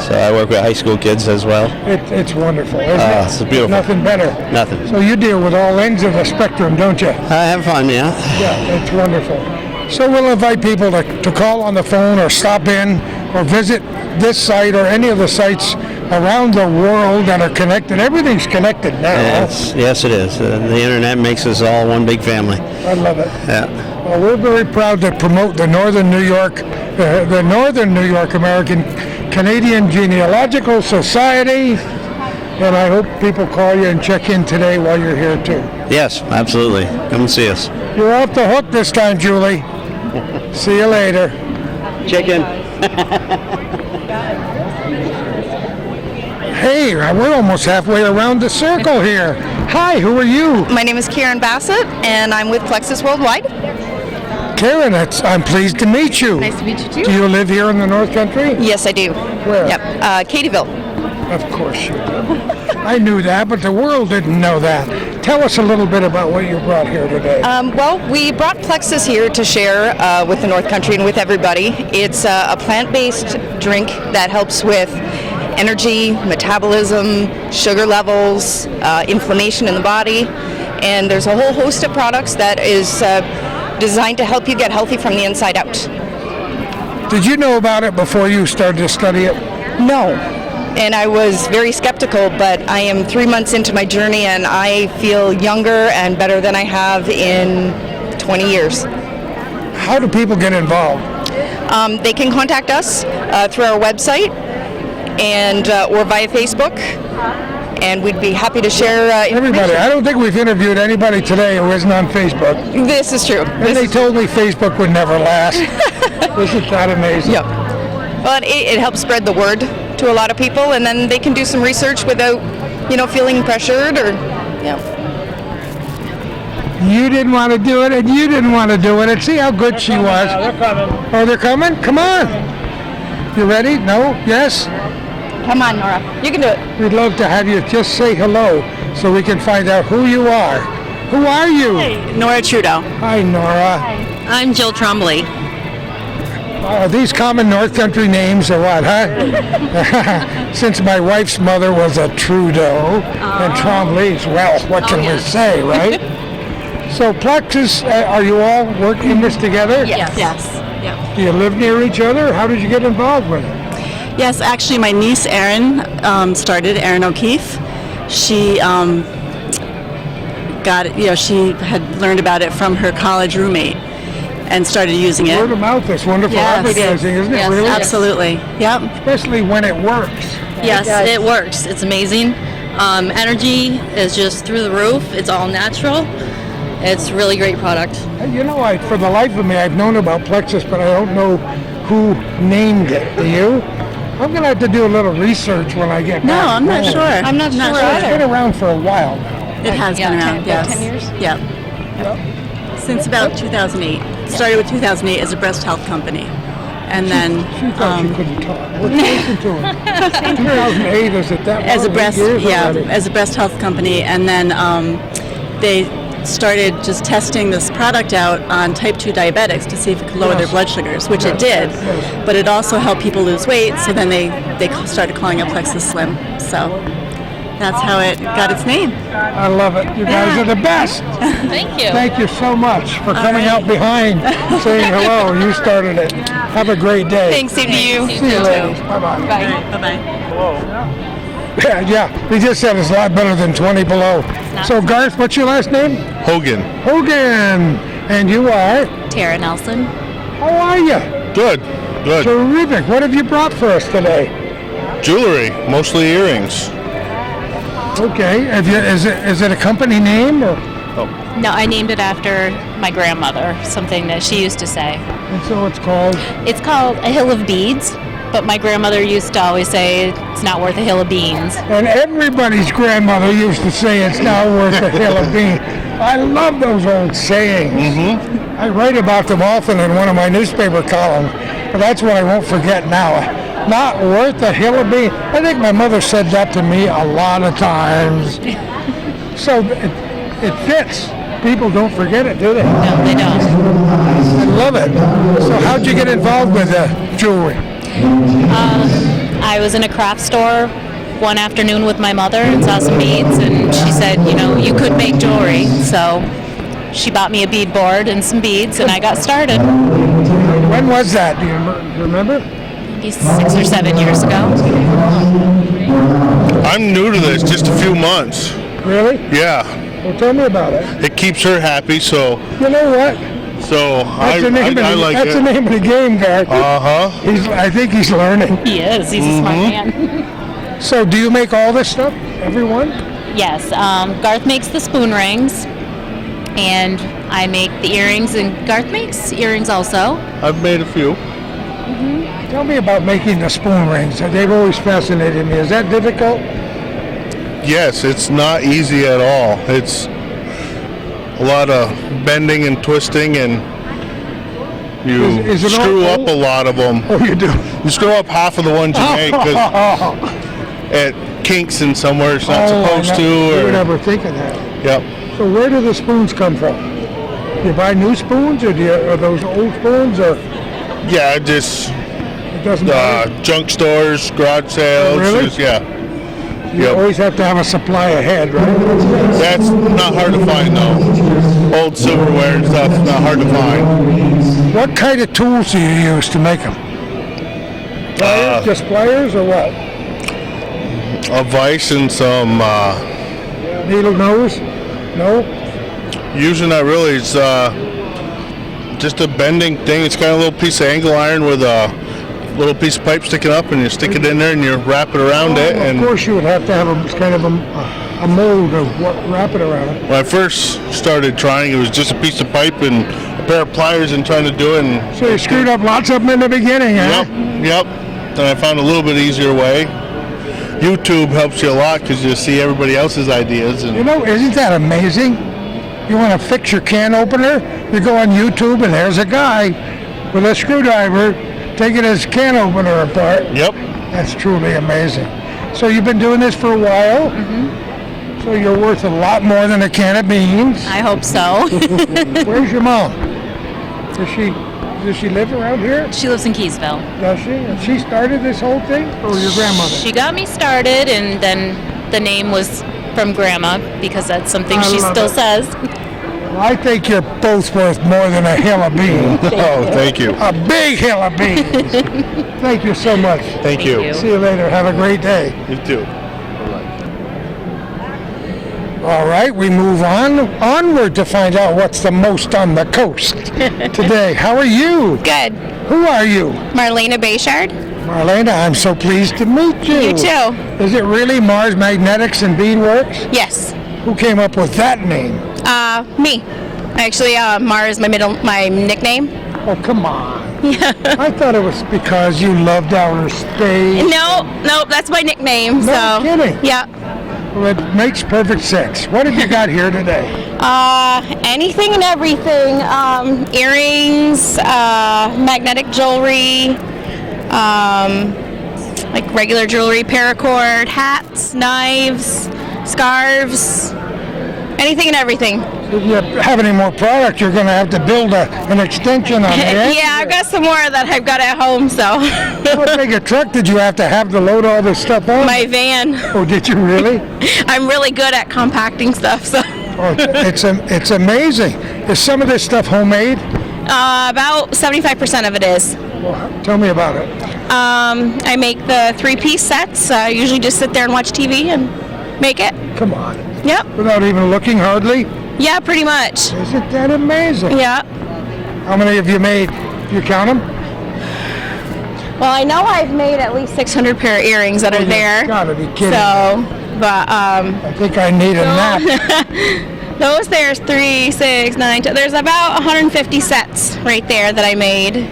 So I work with high school kids as well. It's wonderful, isn't it? It's beautiful. Nothing better. Nothing. So you deal with all ends of the spectrum, don't you? I have fun, yeah. Yeah, it's wonderful. So we'll invite people to call on the phone or stop in or visit this site or any of the sites around the world that are connected. Everything's connected now. Yes, it is. The internet makes us all one big family. I love it. Yeah. Well, we're very proud to promote the Northern New York American Canadian Genealogical Society, and I hope people call you and check in today while you're here too. Yes, absolutely. Come and see us. You're off the hook this time, Julie. See you later. Chicken. Hey, we're almost halfway around the circle here. Hi, who are you? My name is Karen Bassett, and I'm with Plexus Worldwide. Karen, I'm pleased to meet you. Nice to meet you too. Do you live here in the North Country? Yes, I do. Where? Yep, Katie'ville. Of course you do. I knew that, but the world didn't know that. Tell us a little bit about what you brought here today. Well, we brought Plexus here to share with the North Country and with everybody. It's a plant-based drink that helps with energy, metabolism, sugar levels, inflammation in the body, and there's a whole host of products that is designed to help you get healthy from the inside out. Did you know about it before you started to study it? No, and I was very skeptical, but I am 3 months into my journey and I feel younger and better than I have in 20 years. How do people get involved? They can contact us through our website and or via Facebook, and we'd be happy to share everybody. I don't think we've interviewed anybody today who isn't on Facebook. This is true. And they told me Facebook would never last. Isn't that amazing? Yeah. Well, it helps spread the word to a lot of people, and then they can do some research without, feeling pressured or, You didn't want to do it, and you didn't want to do it, and see how good she was. They're coming. Oh, they're coming? Come on. You ready? No? Yes? Come on, Nora. You can do it. We'd love to have you just say hello so we can find out who you are. Who are you? Hey, Nora Trudeau. Hi, Nora. Hi. I'm Jill Trombley. Are these common North Country names or what, huh? Since my wife's mother was a Trudeau and Trombley's, well, what can we say, right? So Plexus, are you all working this together? Yes. Yep. Do you live near each other? How did you get involved with it? Yes, actually my niece Erin started, Erin O'Keefe. She got it, she had learned about it from her college roommate and started using it. Word of mouth is wonderful advertising, isn't it? Really? Absolutely. Yep. Especially when it works. Yes, it works. It's amazing. Energy is just through the roof. It's all natural. It's a really great product. For the life of me, I've known about Plexus, but I don't know who named it. Do you? I'm going to have to do a little research when I get back. No, I'm not sure. I'm not sure It's either. been around for a while now. It has been around, yes. 10 years? Yeah. Since about 2008. Started with 2008 as a breast health company. And then She thought she couldn't talk. What's listen to her? 2008, is it that as a long? breast 8 years yeah, already? as a breast health company, and then they started just testing this product out on type 2 diabetics to see if it could lower their blood sugars, which it did, but it also helped people lose weight, so then they started calling it Plexus Slim. So that's how it got its name. I love it. You guys are the best. Thank you. Thank you so much for coming out behind, saying hello. You started it. Have a great day. Thanks, same to you. See you ladies. Bye-bye. Bye-bye. Yeah, we just said it's a lot better than 20 below. So Garth, what's your last name? Hogan. Hogan. And you are? Tara Nelson. How are you? Good. Good. Terrific. What have you brought for us today? Jewelry, mostly earrings. Okay. Is it a company name or? No, I named it after my grandmother, something that she used to say. And so it's called? It's called a hill of beads, but my grandmother used to always say it's not worth a hill of beans. And everybody's grandmother used to say it's not worth a hill of beans. I love those old sayings. Mm-hmm. I write about them often in one of my newspaper columns, but that's what I won't forget now. Not worth a hill of beans. I think my mother said that to me a lot of times. So it fits. People don't forget it, do they? No, they don't. I love it. So how'd you get involved with jewelry? I was in a craft store one afternoon with my mother and saw some beads, and she said, you could make jewelry. So she bought me a bead board and some beads, and I got started. When was that? Do you remember? Maybe 6 or 7 years ago. I'm new to this, just a few months. Really? Yeah. Well, tell me about it. It keeps her happy, so. You know what? So That's the name that's the name of the game, Garth. Uh-huh. I think he's learning. He is. He's a smart man. So do you make all this stuff? Everyone? Yes. Garth makes the spoon rings, and I make the earrings, and Garth makes earrings also. I've made a few. Tell me about making the spoon rings. They've always fascinated me. Is that difficult? Yes, it's not easy at all. It's a lot of bending and twisting, and you Is it screw all- up a lot of them. Oh, you do? You screw up half of the ones you make because it kinks in somewhere it's not supposed to. You Or, would never think of that. yep. So where do the spoons come from? Do you buy new spoons, or are those old spoons, or Yeah, just it doesn't matter? junk stores, garage sales. Really? Just, yeah. You Yep. always have to have a supply ahead, right? That's not hard to find though. Old silverware and stuff, not hard to find. What kind of tools do you use to make them? Pliers? Just pliers, or what? A vise and some, Needle nose? No? usually not really. It's just a bending thing. It's got a little piece of angle iron with a little piece of pipe sticking up, and you stick it in there and you wrap it around it. Of And course you would have to have a mold of what wrap it around it. when I first started trying, it was just a piece of pipe and a pair of pliers and trying to do it. And So you screwed up lots of them in the beginning, huh? Yep. Then I found a little bit easier way. YouTube helps you a lot because you see everybody else's ideas. And You know, isn't that amazing? You want to fix your can opener, you go on YouTube and there's a guy with a screwdriver taking his can opener apart. Yep. That's truly amazing. So you've been doing this for a while? Mm-hmm. So you're worth a lot more than a can of beans. I hope so. Where's your mom? Does she live around here? She lives in Keysville. Does she? And she started this whole thing? Or your grandmother? She got me started, and then the name was from Grandma because that's something I she love still it. says. Well, I think you're both worth more than a hill of beans. Oh, thank you. A big hill of beans. Thank you so much. Thank you. See you later. Have a great day. You too. All right, we move onward to find out what's the most on the coast today. How are you? Good. Who are you? Marlena Bayshard. Marlena, I'm so pleased to meet you. You too. Is it really Mars Magnetics and Beadworks? Yes. Who came up with that name? Me. Actually, Mar is my nickname. Oh, come on. I thought it was because you loved outer space. No, that's my nickname. No so kidding. yeah. Well, it makes perfect sense. What have you got here today? Anything and everything. Earrings, magnetic jewelry, like regular jewelry, paracord, hats, knives, scarves, anything and everything. If you have any more product, you're going to have to build an extension on the end. Yeah, I've got some more that I've got at home, so. How big a truck did you have to load all this stuff on? My van. Oh, did you really? I'm really good at compacting stuff, so. Oh, it's amazing. Is some of this stuff homemade? About 75% of it is. Well, tell me about it. I make the 3-piece sets. I usually just sit there and watch TV and make it. Come on. Yep. Without even looking, hardly? Yeah, pretty much. Isn't that amazing? Yeah. How many have you made? You count them? Well, I know I've made at least 600 pair of earrings that are there. You gotta be kidding. So, but I think I need a nap. Those there's 3, 6, 9, 10. There's about 150 sets right there that I made.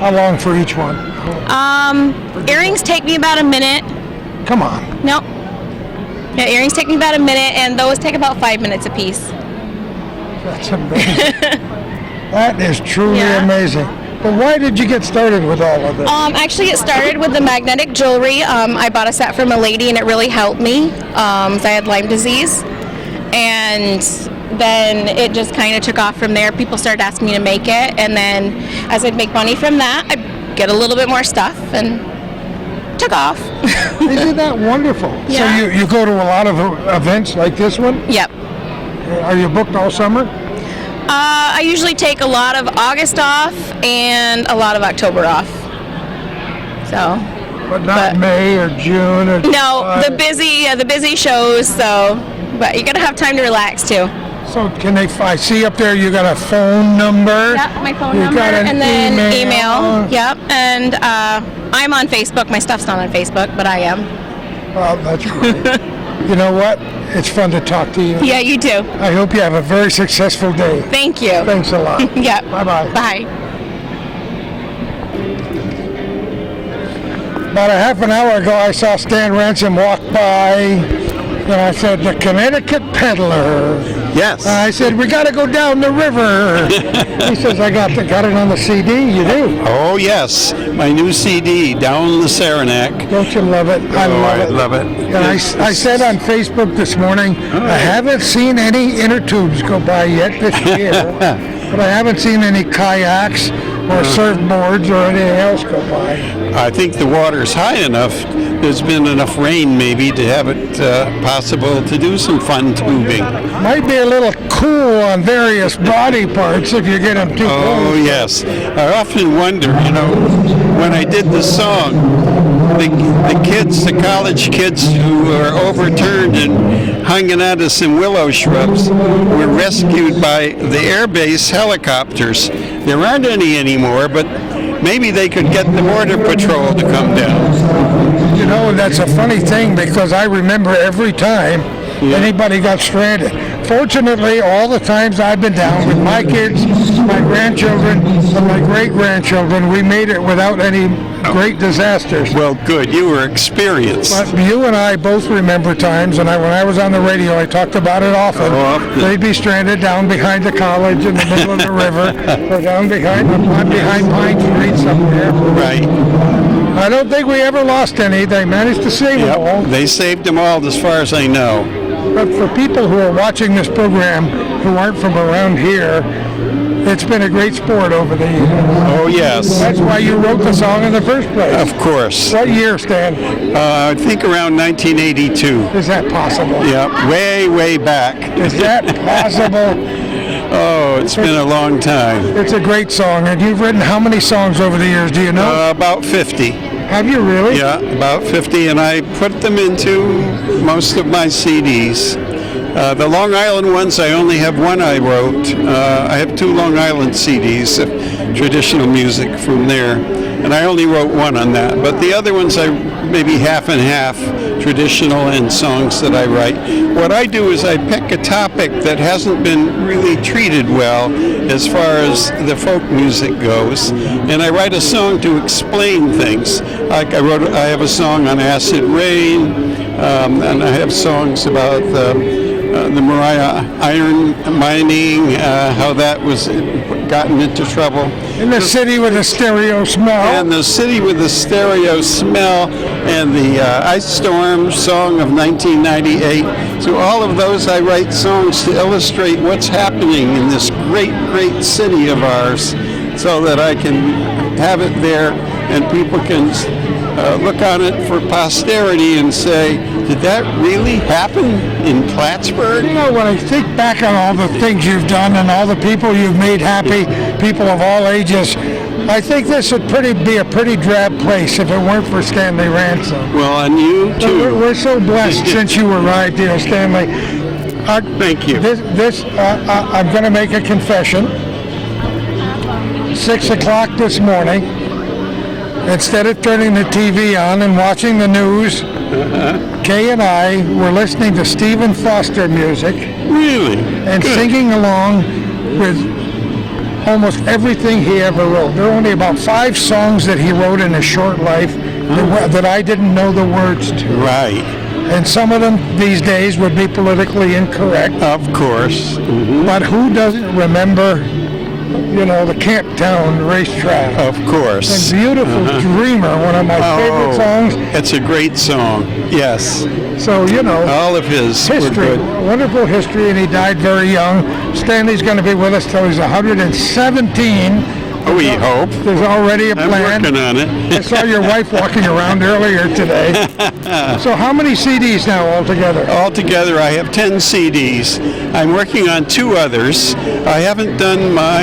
How long for each one? Earrings take me about a minute. Come on. Nope. Yeah, earrings take me about a minute, and those take about 5 minutes a piece. That's amazing. That is truly amazing. But why did you get started with all of this? Actually, it started with the magnetic jewelry. I bought a set from a lady, and it really helped me. I had Lyme disease, and then it just kind of took off from there. People started asking me to make it, and then as I'd make money from that, I'd get a little bit more stuff, and took off. Isn't that wonderful? Yeah. So you go to a lot of events like this one? Yep. Are you booked all summer? I usually take a lot of August off and a lot of October off. So. But not May or June or No, the busy shows. So, but you gotta have time to relax too. So can I see up there you got a phone number? Yep, my phone you number, got an and then email. Yep, and I'm on Facebook. My stuff's not on Facebook, but I am. Well, that's great. You know what? It's fun to talk to you. Yeah, you too. I hope you have a very successful day. Thank you. Thanks a lot. Yep. Bye-bye. Bye. About a half an hour ago, I saw Stan Ransom walk by, and I said, the Connecticut Peddler. Yes. And I said, we got to go down the river. He says, I got it on the CD. You do? Oh, yes. My new CD, Down the Saranac. Don't you love it? I love it. And I said on Facebook this morning, I haven't seen any inner tubes go by yet this year, but I haven't seen any kayaks or surfboards or anything else go by. I think the water's high enough. There's been enough rain maybe to have it possible to do some fun tubing. Might be a little cool on various body parts if you get them too cold. Oh, yes. I often wonder, when I did the song, the kids, the college kids who were overturned and hung out of some willow shrubs were rescued by the air base helicopters. There aren't any anymore, but maybe they could get the border patrol to come down. You know, that's a funny thing because I remember every time anybody got stranded. Fortunately, all the times I've been down with my kids, my grandchildren, and my great-grandchildren, we made it without any great disasters. Well, good. You were experienced. But you and I both remember times, and when I was on the radio, I talked about it often. They'd be stranded down behind the college in the middle of the river, or down behind Pine Street somewhere. Right. I don't think we ever lost any. They managed to save them all. They saved them all as far as I know. But for people who are watching this program who aren't from around here, it's been a great sport over the years. Oh, yes. That's why you wrote the song in the first place. Of course. What year, Stan? I think around 1982. Is that possible? Yeah, way back. Is that possible? Oh, it's been a long time. It's a great song. And you've written how many songs over the years, do you know? About 50. Have you really? Yeah, about 50, and I put them into most of my CDs. The Long Island ones, I only have one I wrote. I have 2 Long Island CDs of traditional music from there, and I only wrote one on that. But the other ones, I maybe half and half, traditional and songs that I write. What I do is I pick a topic that hasn't been really treated well as far as the folk music goes, and I write a song to explain things. Like I have a song on acid rain, And I have songs about the Mariah iron mining, how that was gotten into trouble. In the city with a stereo smell. And the city with the stereo smell, and the ice storm song of 1998. So all of those, I write songs to illustrate what's happening in this great, great city of ours, so that I can have it there and people can look on it for posterity and say, did that really happen in Plattsburgh? You know, when I think back on all the things you've done and all the people you've made happy, people of all ages, I think this would be a pretty drab place if it weren't for Stanley Ransom. Well, and you too. We're so blessed since you arrived here, Stanley. Thank you. I'm going to make a confession. 6 o'clock this morning, instead of turning the TV on and watching the news, Kay and I were listening to Stephen Foster music. Really? And singing along with almost everything he ever wrote. There are only about 5 songs that he wrote in his short life that I didn't know the words to. Right. And some of them these days would be politically incorrect. Of course. But who doesn't remember, you know, the Camptown racetrack? Of course. And Beautiful Dreamer, one of my favorite songs. It's a great song, yes. So, you know, all of his history, were good. wonderful history, and he died very young. Stanley's going to be with us till he's 117. We hope. There's already a plan. I'm working on it. I saw your wife walking around earlier today. So how many CDs now altogether? Altogether, I have 10 CDs. I'm working on 2 others. I haven't done my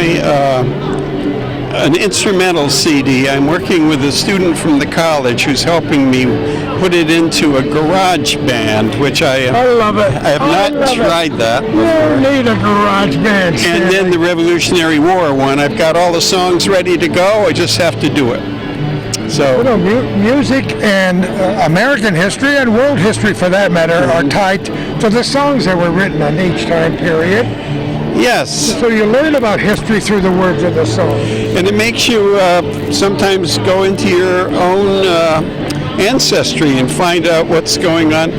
an instrumental CD. I'm working with a student from the college who's helping me put it into a garage band, which I love it. I have not tried that before. You need a garage band. And then the Revolutionary War one. I've got all the songs ready to go. I just have to do it. So, you know, music and American history and world history, for that matter, are tied to the songs that were written in each time period. Yes. So you learn about history through the words of the song. And it makes you sometimes go into your own ancestry and find out what's going on.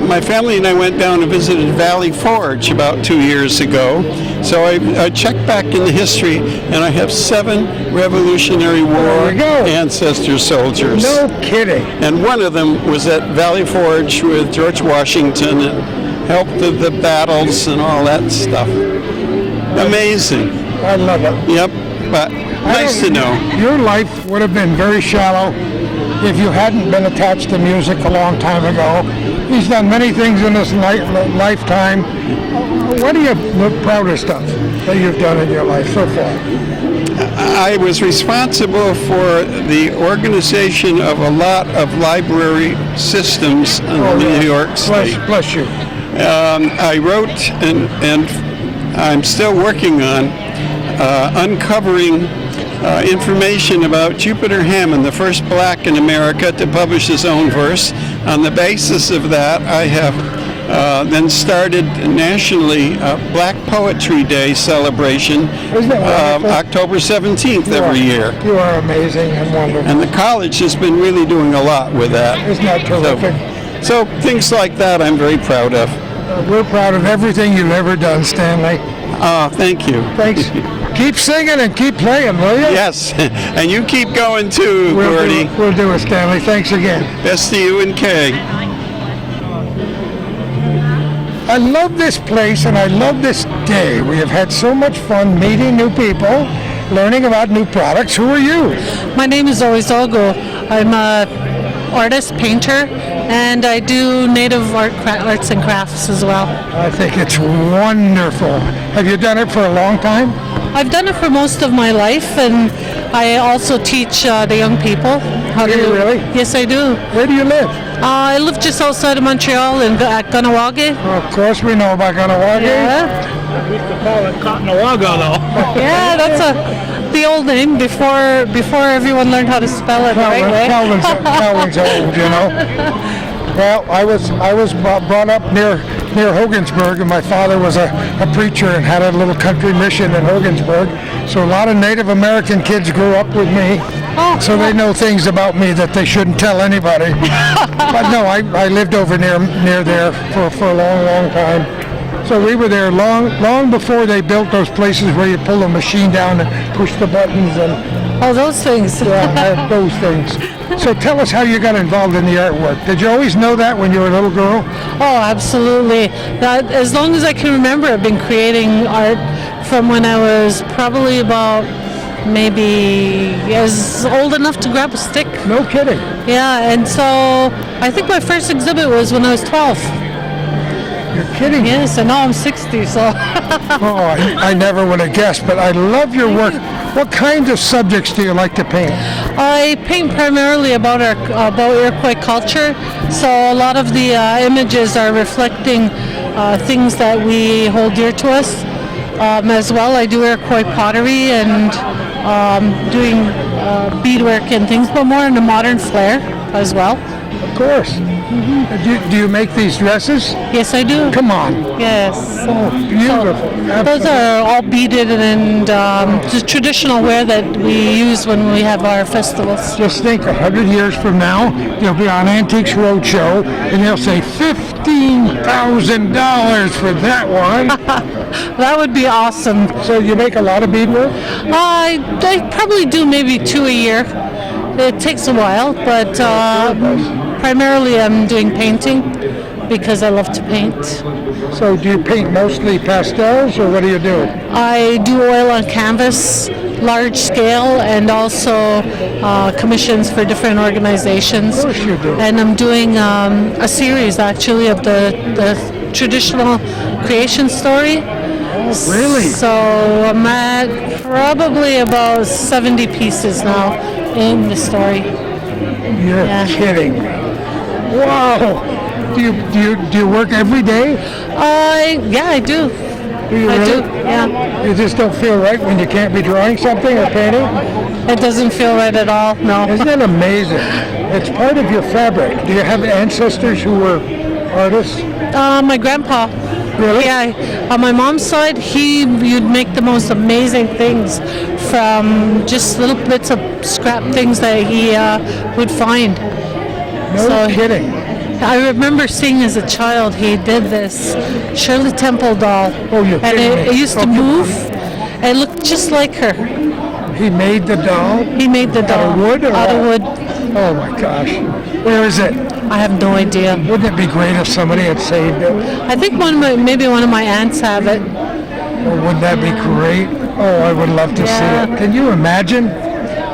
My family and I went down and visited Valley Forge about 2 years ago. So I checked back in the history, and I have 7 Revolutionary War ancestor soldiers. No kidding. And one of them was at Valley Forge with George Washington and helped with the battles and all that stuff. Amazing. I love it. Yep, but nice to know. Your life would have been very shallow if you hadn't been attached to music a long time ago. He's done many things in his lifetime. What are you proudest of that you've done in your life so far? I was responsible for the organization of a lot of library systems in New York State. Bless you. I wrote and I'm still working on uncovering information about Jupiter Hammond, the first black in America to publish his own verse. On the basis of that, I have then started nationally Black Poetry Day celebration, October 17th every year. You are amazing and wonderful. And the college has been really doing a lot with that. Isn't that terrific? So things like that I'm very proud of. We're proud of everything you've ever done, Stanley. Thank you. Thanks. Keep singing and keep playing, will you? Yes, and you keep going too, Gordy. We'll do it, Stanley. Thanks again. Best to you and Kay. I love this place and I love this day. We have had so much fun meeting new people, learning about new products. Who are you? My name is Oizogo. I'm a artist, painter, and I do native arts and crafts as well. I think it's wonderful. Have you done it for a long time? I've done it for most of my life, and I also teach the young people how to. Do you really? Yes, I do. Where do you live? I live just outside of Montreal at Kahnawake. Of course, we know about Kahnawake. Yeah. We used to call it Cottonawaga, though. Yeah, that's the old name before everyone learned how to spell it the right way. Calvin's old, you know. Well, I was brought up near near Hogansburg, and my father was a preacher and had a little country mission in Hogansburg. So a lot of Native American kids grew up with me, so they know things about me that they shouldn't tell anybody. But no, I lived over near there for a long time. So we were there long before they built those places where you pull the machine down and push the buttons and those things. Yeah, those things. So tell us how you got involved in the artwork. Did you always know that when you were a little girl? Oh, absolutely. That, as long as I can remember, I've been creating art from when I was probably about maybe as old enough to grab a stick. No kidding. Yeah, and so I think my first exhibit was when I was 12. You're kidding. Yes, and now I'm 60, so. I never would have guessed, but I love your work. What kinds of subjects do you like to paint? I paint primarily about Iroquois culture, so a lot of the images are reflecting things that we hold dear to us. As well, I do Iroquois pottery and doing beadwork and things, but more in a modern flair as well. Of course. Mm-hmm. Do you make these dresses? Yes, I do. Come on. Yes. Oh, beautiful. So, those are all beaded and just traditional wear that we use when we have our festivals. Just think, 100 years from now, you'll be on Antiques Roadshow, and they'll say $15,000 for that one. That would be awesome. So you make a lot of beadwork? I probably do maybe 2 a year. It takes a while, but primarily I'm doing painting because I love to paint. So do you paint mostly pastels, or what do you do? I do oil on canvas, large scale, and also commissions for different organizations. Of course you do. And I'm doing a series actually of the traditional creation story. Oh, really? So I'm at probably about 70 pieces now in the story. You're kidding. Wow. Do you work every day? Yeah, I do. Do you I really? do, yeah. You just don't feel right when you can't be drawing something or painting? It doesn't feel right at all, no. Isn't that amazing? It's part of your fabric. Do you have ancestors who were artists? My grandpa. Really? Yeah. On my mom's side, you'd make the most amazing things from just little bits of scrap things that he would find. No kidding. I remember seeing as a child, he did this Shirley Temple doll. Oh, you're and kidding me. it used to move. It looked just like her. He made the doll? He made the doll. Out of wood? Out of wood. Oh my gosh. Where is it? I have no idea. Wouldn't it be great if somebody had saved it? I think maybe one of my aunts have it. Oh, wouldn't that be great? Oh, I would love to see it. Can you imagine?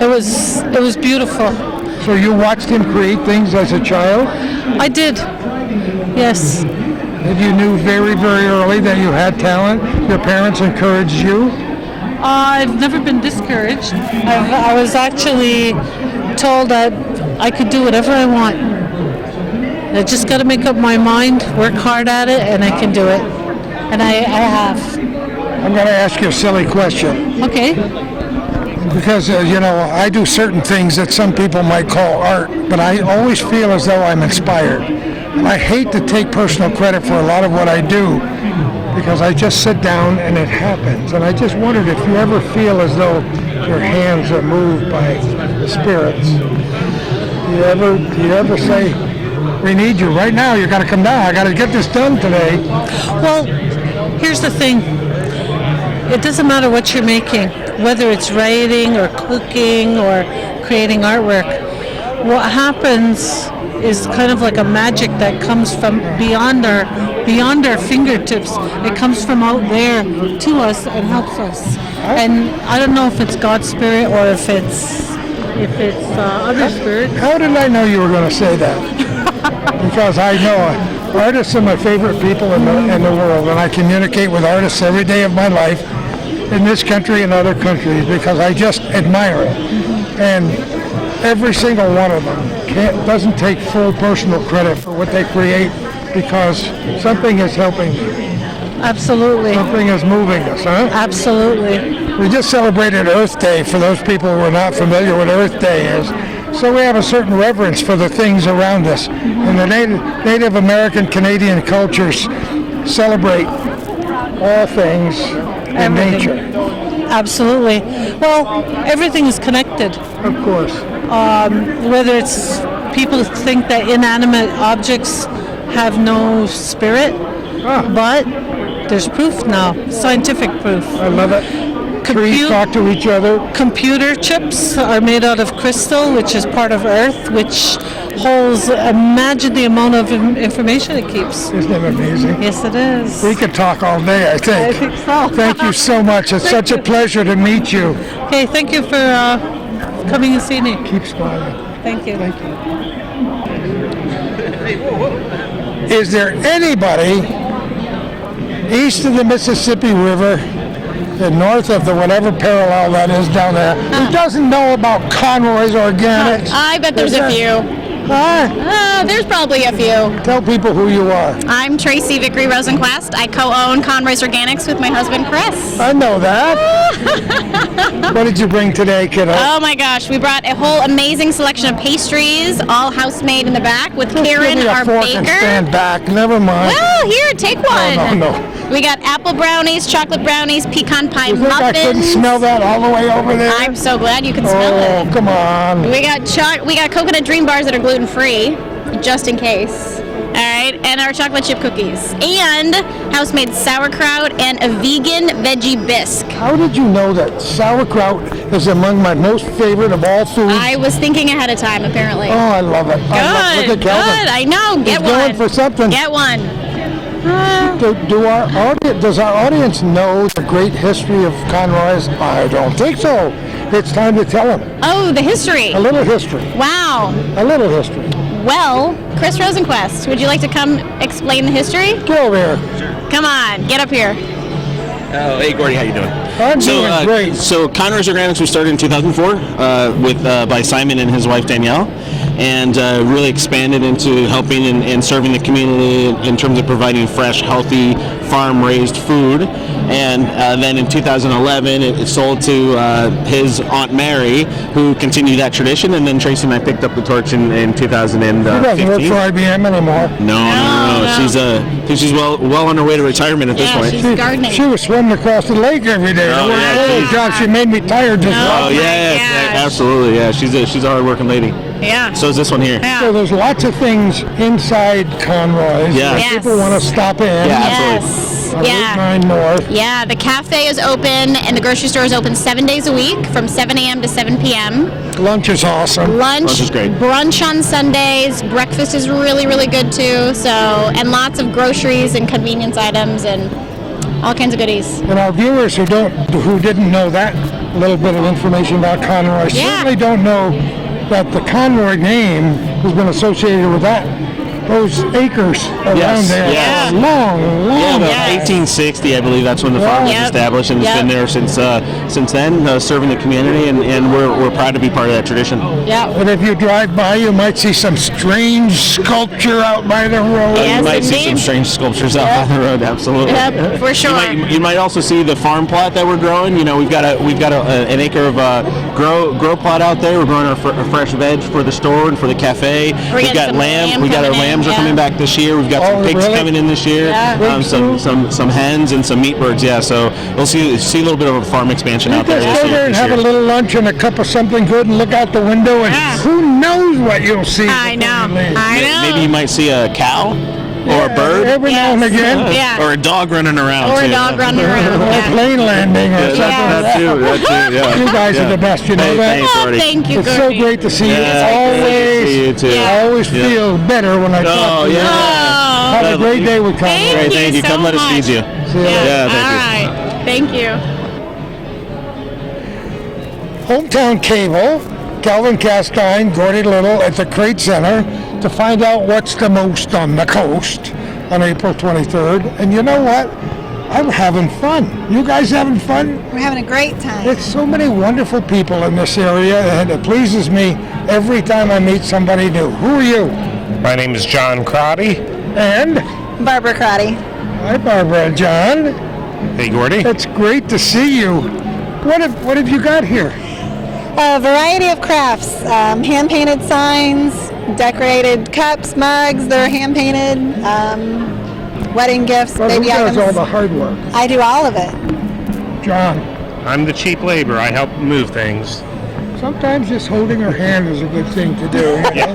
It was beautiful. So you watched him create things as a child? I did. Yes. And you knew very, very early that you had talent? Your parents encouraged you? I've never been discouraged. I was actually told that I could do whatever I want. I just got to make up my mind, work hard at it, and I can do it. And I have. I'm going to ask you a silly question. Okay. Because, I do certain things that some people might call art, but I always feel as though I'm inspired. And I hate to take personal credit for a lot of what I do, because I just sit down and it happens. And I just wondered if you ever feel as though your hands are moved by the spirits. Do you ever say, we need you right now, you got to come down, I got to get this done today? Well, here's the thing. It doesn't matter what you're making, whether it's writing or cooking or creating artwork. What happens is kind of like a magic that comes from beyond our fingertips. It comes from out there to us and helps us. And I don't know if it's God's spirit or if it's other spirits. How did I know you were going to say that? Because I know artists are my favorite people in the world, and I communicate with artists every day of my life in this country and other countries because I just admire it. And every single one of them doesn't take full personal credit for what they create because something is helping them. Absolutely. Something is moving us, huh? Absolutely. We just celebrated Earth Day for those people who are not familiar with what Earth Day is. So we have a certain reverence for the things around us. And the Native American Canadian cultures celebrate all things in nature. Absolutely. Well, everything is connected. Of course. Whether it's people think that inanimate objects have no spirit, but there's proof now, scientific proof. I love it. Trees talk to each other. Computer chips are made out of crystal, which is part of Earth, which holds, imagine the amount of information it keeps. Isn't it amazing? Yes, it is. We could talk all day, I think. I think so. Thank you so much. It's such a pleasure to meet you. Okay, thank you for coming and seeing me. Keep smiling. Thank you. Thank you. Is there anybody east of the Mississippi River and north of the whatever parallel that is down there who doesn't know about Conroy's Organics? I bet there's a few. There's probably a few. Tell people who you are. I'm Tracy Vickery Rosenquist. I co-own Conroy's Organics with my husband Chris. I know that. What did you bring today, kiddo? Oh my gosh, we brought a whole amazing selection of pastries, all house-made in the back with Karen, Give me a our fork baker. and stand back. Never mind. Well, here, take one. No. We got apple brownies, chocolate brownies, pecan pie You think muffins. I couldn't smell that all the way over there? I'm so glad you can smell it. Oh, come on. We got coconut dream bars that are gluten-free, just in case. All right, and our chocolate chip cookies, and house-made sauerkraut and a vegan veggie bisque. How did you know that sauerkraut is among my most favorite of all foods? I was thinking ahead of time, apparently. Oh, I love it. Good, Look at Calvin. good. I know. Get He's one. going for something. Get one. Does our audience know the great history of Conroy's? I don't think so. It's time to tell them. Oh, the history. A little history. Wow. A little history. Well, Chris Rosenquist, would you like to come explain the history? Get over here. Come on, get up here. Oh, hey Gordy, how you doing? I'm doing great. So Conroy's Organics was started in 2004 by Simon and his wife Danielle, and really expanded into helping and serving the community in terms of providing fresh, healthy, farm-raised food. And then in 2011, it sold to his Aunt Mary, who continued that tradition, and then Tracy and I picked up the torch in 2015. She doesn't work for IBM anymore. No. She's well on her way to retirement at this point. She's gardening. She was swimming across the lake every day. Oh, yeah, Holy God, she made me tired just watching. Absolutely. Yeah, she's a hard-working lady. Yeah. So is this one here. So there's lots of things inside Conroy's that people want to stop in. Yes. Route 9 North. Yeah, the cafe is open and the grocery store is open 7 days a week from 7 a.m. to 7 p.m. Lunch is awesome. Lunch is great. Brunch on Sundays. Breakfast is really, really good too. So, and lots of groceries and convenience items and all kinds of goodies. And our viewers who didn't know that little bit of information about Conroy certainly don't know that the Conroy name has been associated with those acres around there. Yes. Long. Yeah, about 1860, I believe that's when the farm was established, and it's been there since then, serving the community, and we're proud to be part of that tradition. Yeah. And if you drive by, you might see some strange sculpture out by the road. You might see some strange sculptures out on the road, absolutely. Yep, for sure. You might also see the farm plot that we're growing. You know, we've got an acre of grow plot out there. We're growing our fresh veg for the store and for the cafe. We've got lamb. We got our lambs are coming back this year. We've got some pigs coming in this year. Some hens and some meat birds. Yeah, so we'll see a little bit of a farm expansion out there. Just go there and have a little lunch and a cup of something good and look out the window and who knows what you'll see. I know. Maybe you might see a cow. Or a bird. Every now and again. Or a dog running around. Or a dog running around. Or a plane landing or something. That too, yeah. You guys are the best, you know that? Thanks, Gordy. Thank you, It's so great to see you. I always feel better when I talk to you. Have a great day with Conroy. Great, thank you. Come let us feed you. Thank you. Hometown Cable, Calvin Castine, Gordy Little at the Crete Center to find out what's the most on the coast on April 23rd. And you know what? I'm having fun. You guys having fun? We're having a great time. There's so many wonderful people in this area, and it pleases me every time I meet somebody new. Who are you? My name is John Crotty. And? Barbara Crotty. Hi, Barbara and John. Hey, Gordy. It's great to see you. What have you got here? A variety of crafts, hand-painted signs, decorated cups, mugs that are hand-painted, wedding gifts, Well, who baby does items. all the hard work? I do all of it. John. I'm the cheap labor. I help move things. Sometimes just holding her hand is a good thing to do. You know?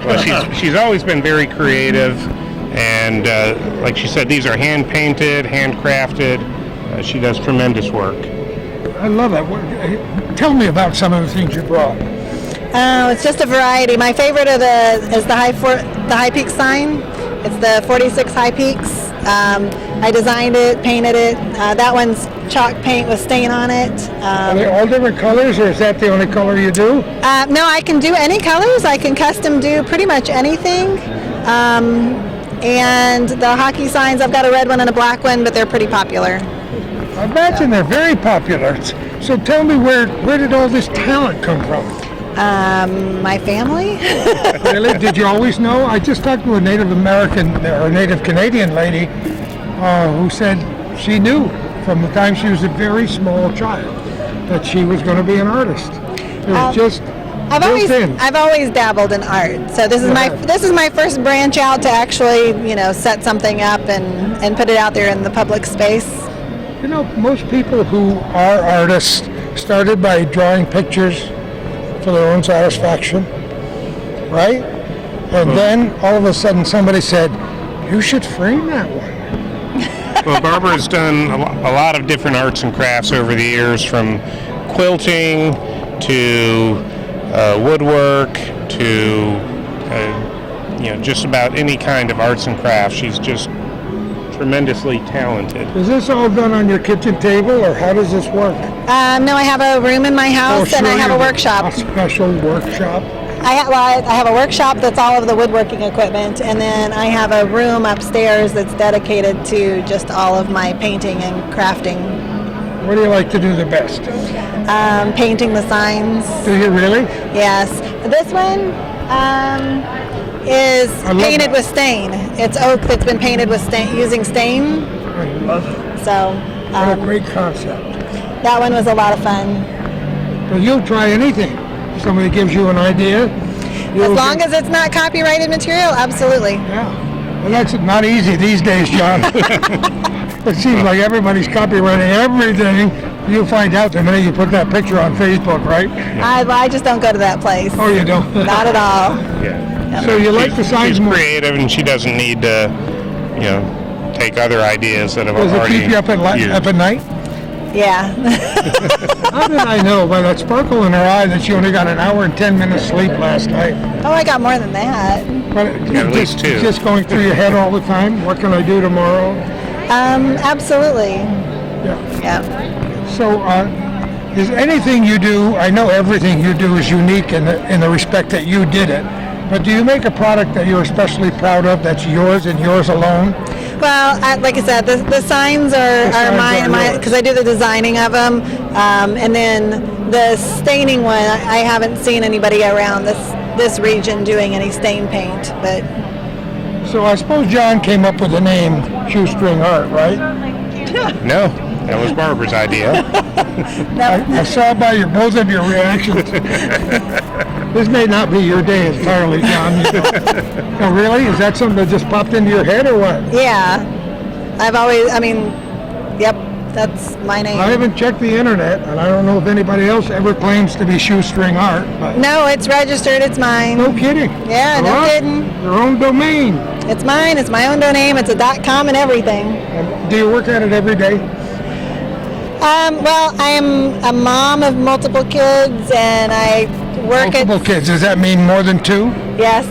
Well, she's always been very creative, and like she said, these are hand painted, handcrafted. She does tremendous work. I love it. Tell me about some of the things you brought. It's just a variety. My favorite is the high peak sign. It's the 46 high peaks. I designed it, painted it. That one's chalk paint with stain on it. Are they all different colors, or is that the only color you do? No, I can do any colors. I can custom do pretty much anything. And the hockey signs, I've got a red one and a black one, but they're pretty popular. I imagine they're very popular. So tell me, where did all this talent come from? My family. Really? Did you always know? I just talked to a Native American or Native Canadian lady who said she knew from the time she was a very small child that she was going to be an artist. It was just built in. I've always dabbled in art. So this is my first branch out to actually, set something up and put it out there in the public space. You know, most people who are artists started by drawing pictures for their own satisfaction, right? And then all of a sudden somebody said, you should frame that one. Well, Barbara's done a lot of different arts and crafts over the years, from quilting to woodwork to just about any kind of arts and crafts. She's just tremendously talented. Is this all done on your kitchen table, or how does this work? No, I have a room in my house and I have a workshop. A special workshop? I have a workshop that's all of the woodworking equipment, and then I have a room upstairs that's dedicated to just all of my painting and crafting. What do you like to do the best? Painting the signs. Do you really? Yes. This one is painted with stain. It's oak that's been painted with stain, using stain. I love it. So. What a great concept. That one was a lot of fun. Well, you'll try anything. If somebody gives you an idea. As long as it's not copyrighted material, absolutely. Yeah. Well, that's not easy these days, John. It seems like everybody's copyrighting everything. You'll find out the minute you put that picture on Facebook, right? I just don't go to that place. Oh, you don't? Not at all. Yeah. So you like the signs She's more? creative, and she doesn't need to, take other ideas that have Does it already keep you up at night? Yeah. How did I know by that sparkle in her eye that she only got an hour and 10 minutes sleep last night? Oh, I got more than that. But at least two. Just going through your head all the time. What can I do tomorrow? Absolutely. Yeah. So, is anything you do? I know everything you do is unique in the respect that you did it. But do you make a product that you're especially proud of, that's yours and yours alone? Well, like I said, the signs are mine because I do the designing of them, and then the staining one, I haven't seen anybody around this region doing any stain paint. But so I suppose John came up with the name Shoestring Art, right? No, that was Barbara's idea. I saw by both of your reactions. This may not be your day entirely, John. Oh, really? Is that something that just popped into your head, or what? Yeah, yep, that's my name. I haven't checked the internet, and I don't know if anybody else ever claims to be Shoestring Art. But No, it's registered. It's mine. no kidding. Yeah, no Well, kidding. Your own domain. It's mine. It's my own domain. It's a .com and everything. Do you work at it every day? Well, I am a mom of multiple kids, and I work Multiple kids. Does that mean more than two? Yes.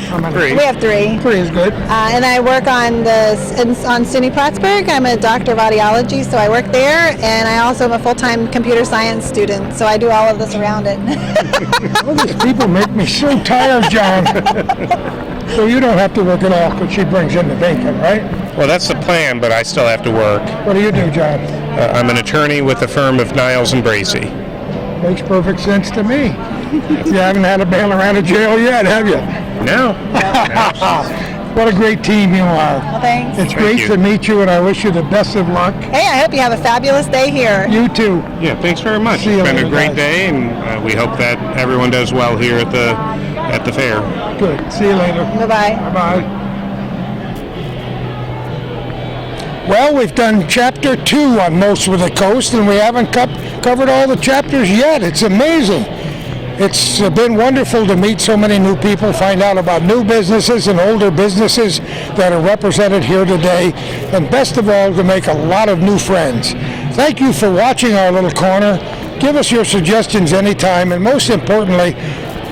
How many? Three. We have three. Three is good. And I work on SUNY Plattsburgh. I'm a doctor of audiology, so I work there, and I also am a full-time computer science student, so I do all of this around it. All these people make me so tired, John. So you don't have to work at all because she brings in the bacon, right? Well, that's the plan, but I still have to work. What do you do, John? I'm an attorney with the firm of Niles and Bracey. Makes perfect sense to me. You haven't had to bail her out of jail yet, have you? No. What a great team you are. Well, thanks. It's great to meet you, and I wish you the best of luck. Hey, I hope you have a fabulous day here. You too. Yeah, thanks very much. See you It's been later, a great guys. day, and we hope that everyone does well here at the fair. Good. See you later. Bye-bye. Bye-bye. Well, we've done chapter 2 on most of the coast, and we haven't covered all the chapters yet. It's amazing. It's been wonderful to meet so many new people, find out about new businesses and older businesses that are represented here today, and best of all, to make a lot of new friends. Thank you for watching our little corner. Give us your suggestions anytime, and most importantly,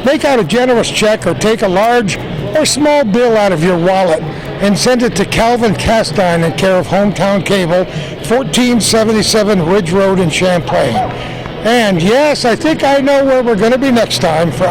make out a generous check or take a large or small bill out of your wallet and send it to Calvin Cast Iron in care of Hometown Cable, 1477 Ridge Road in Champlain. And yes, I think I know where we're going to be next time for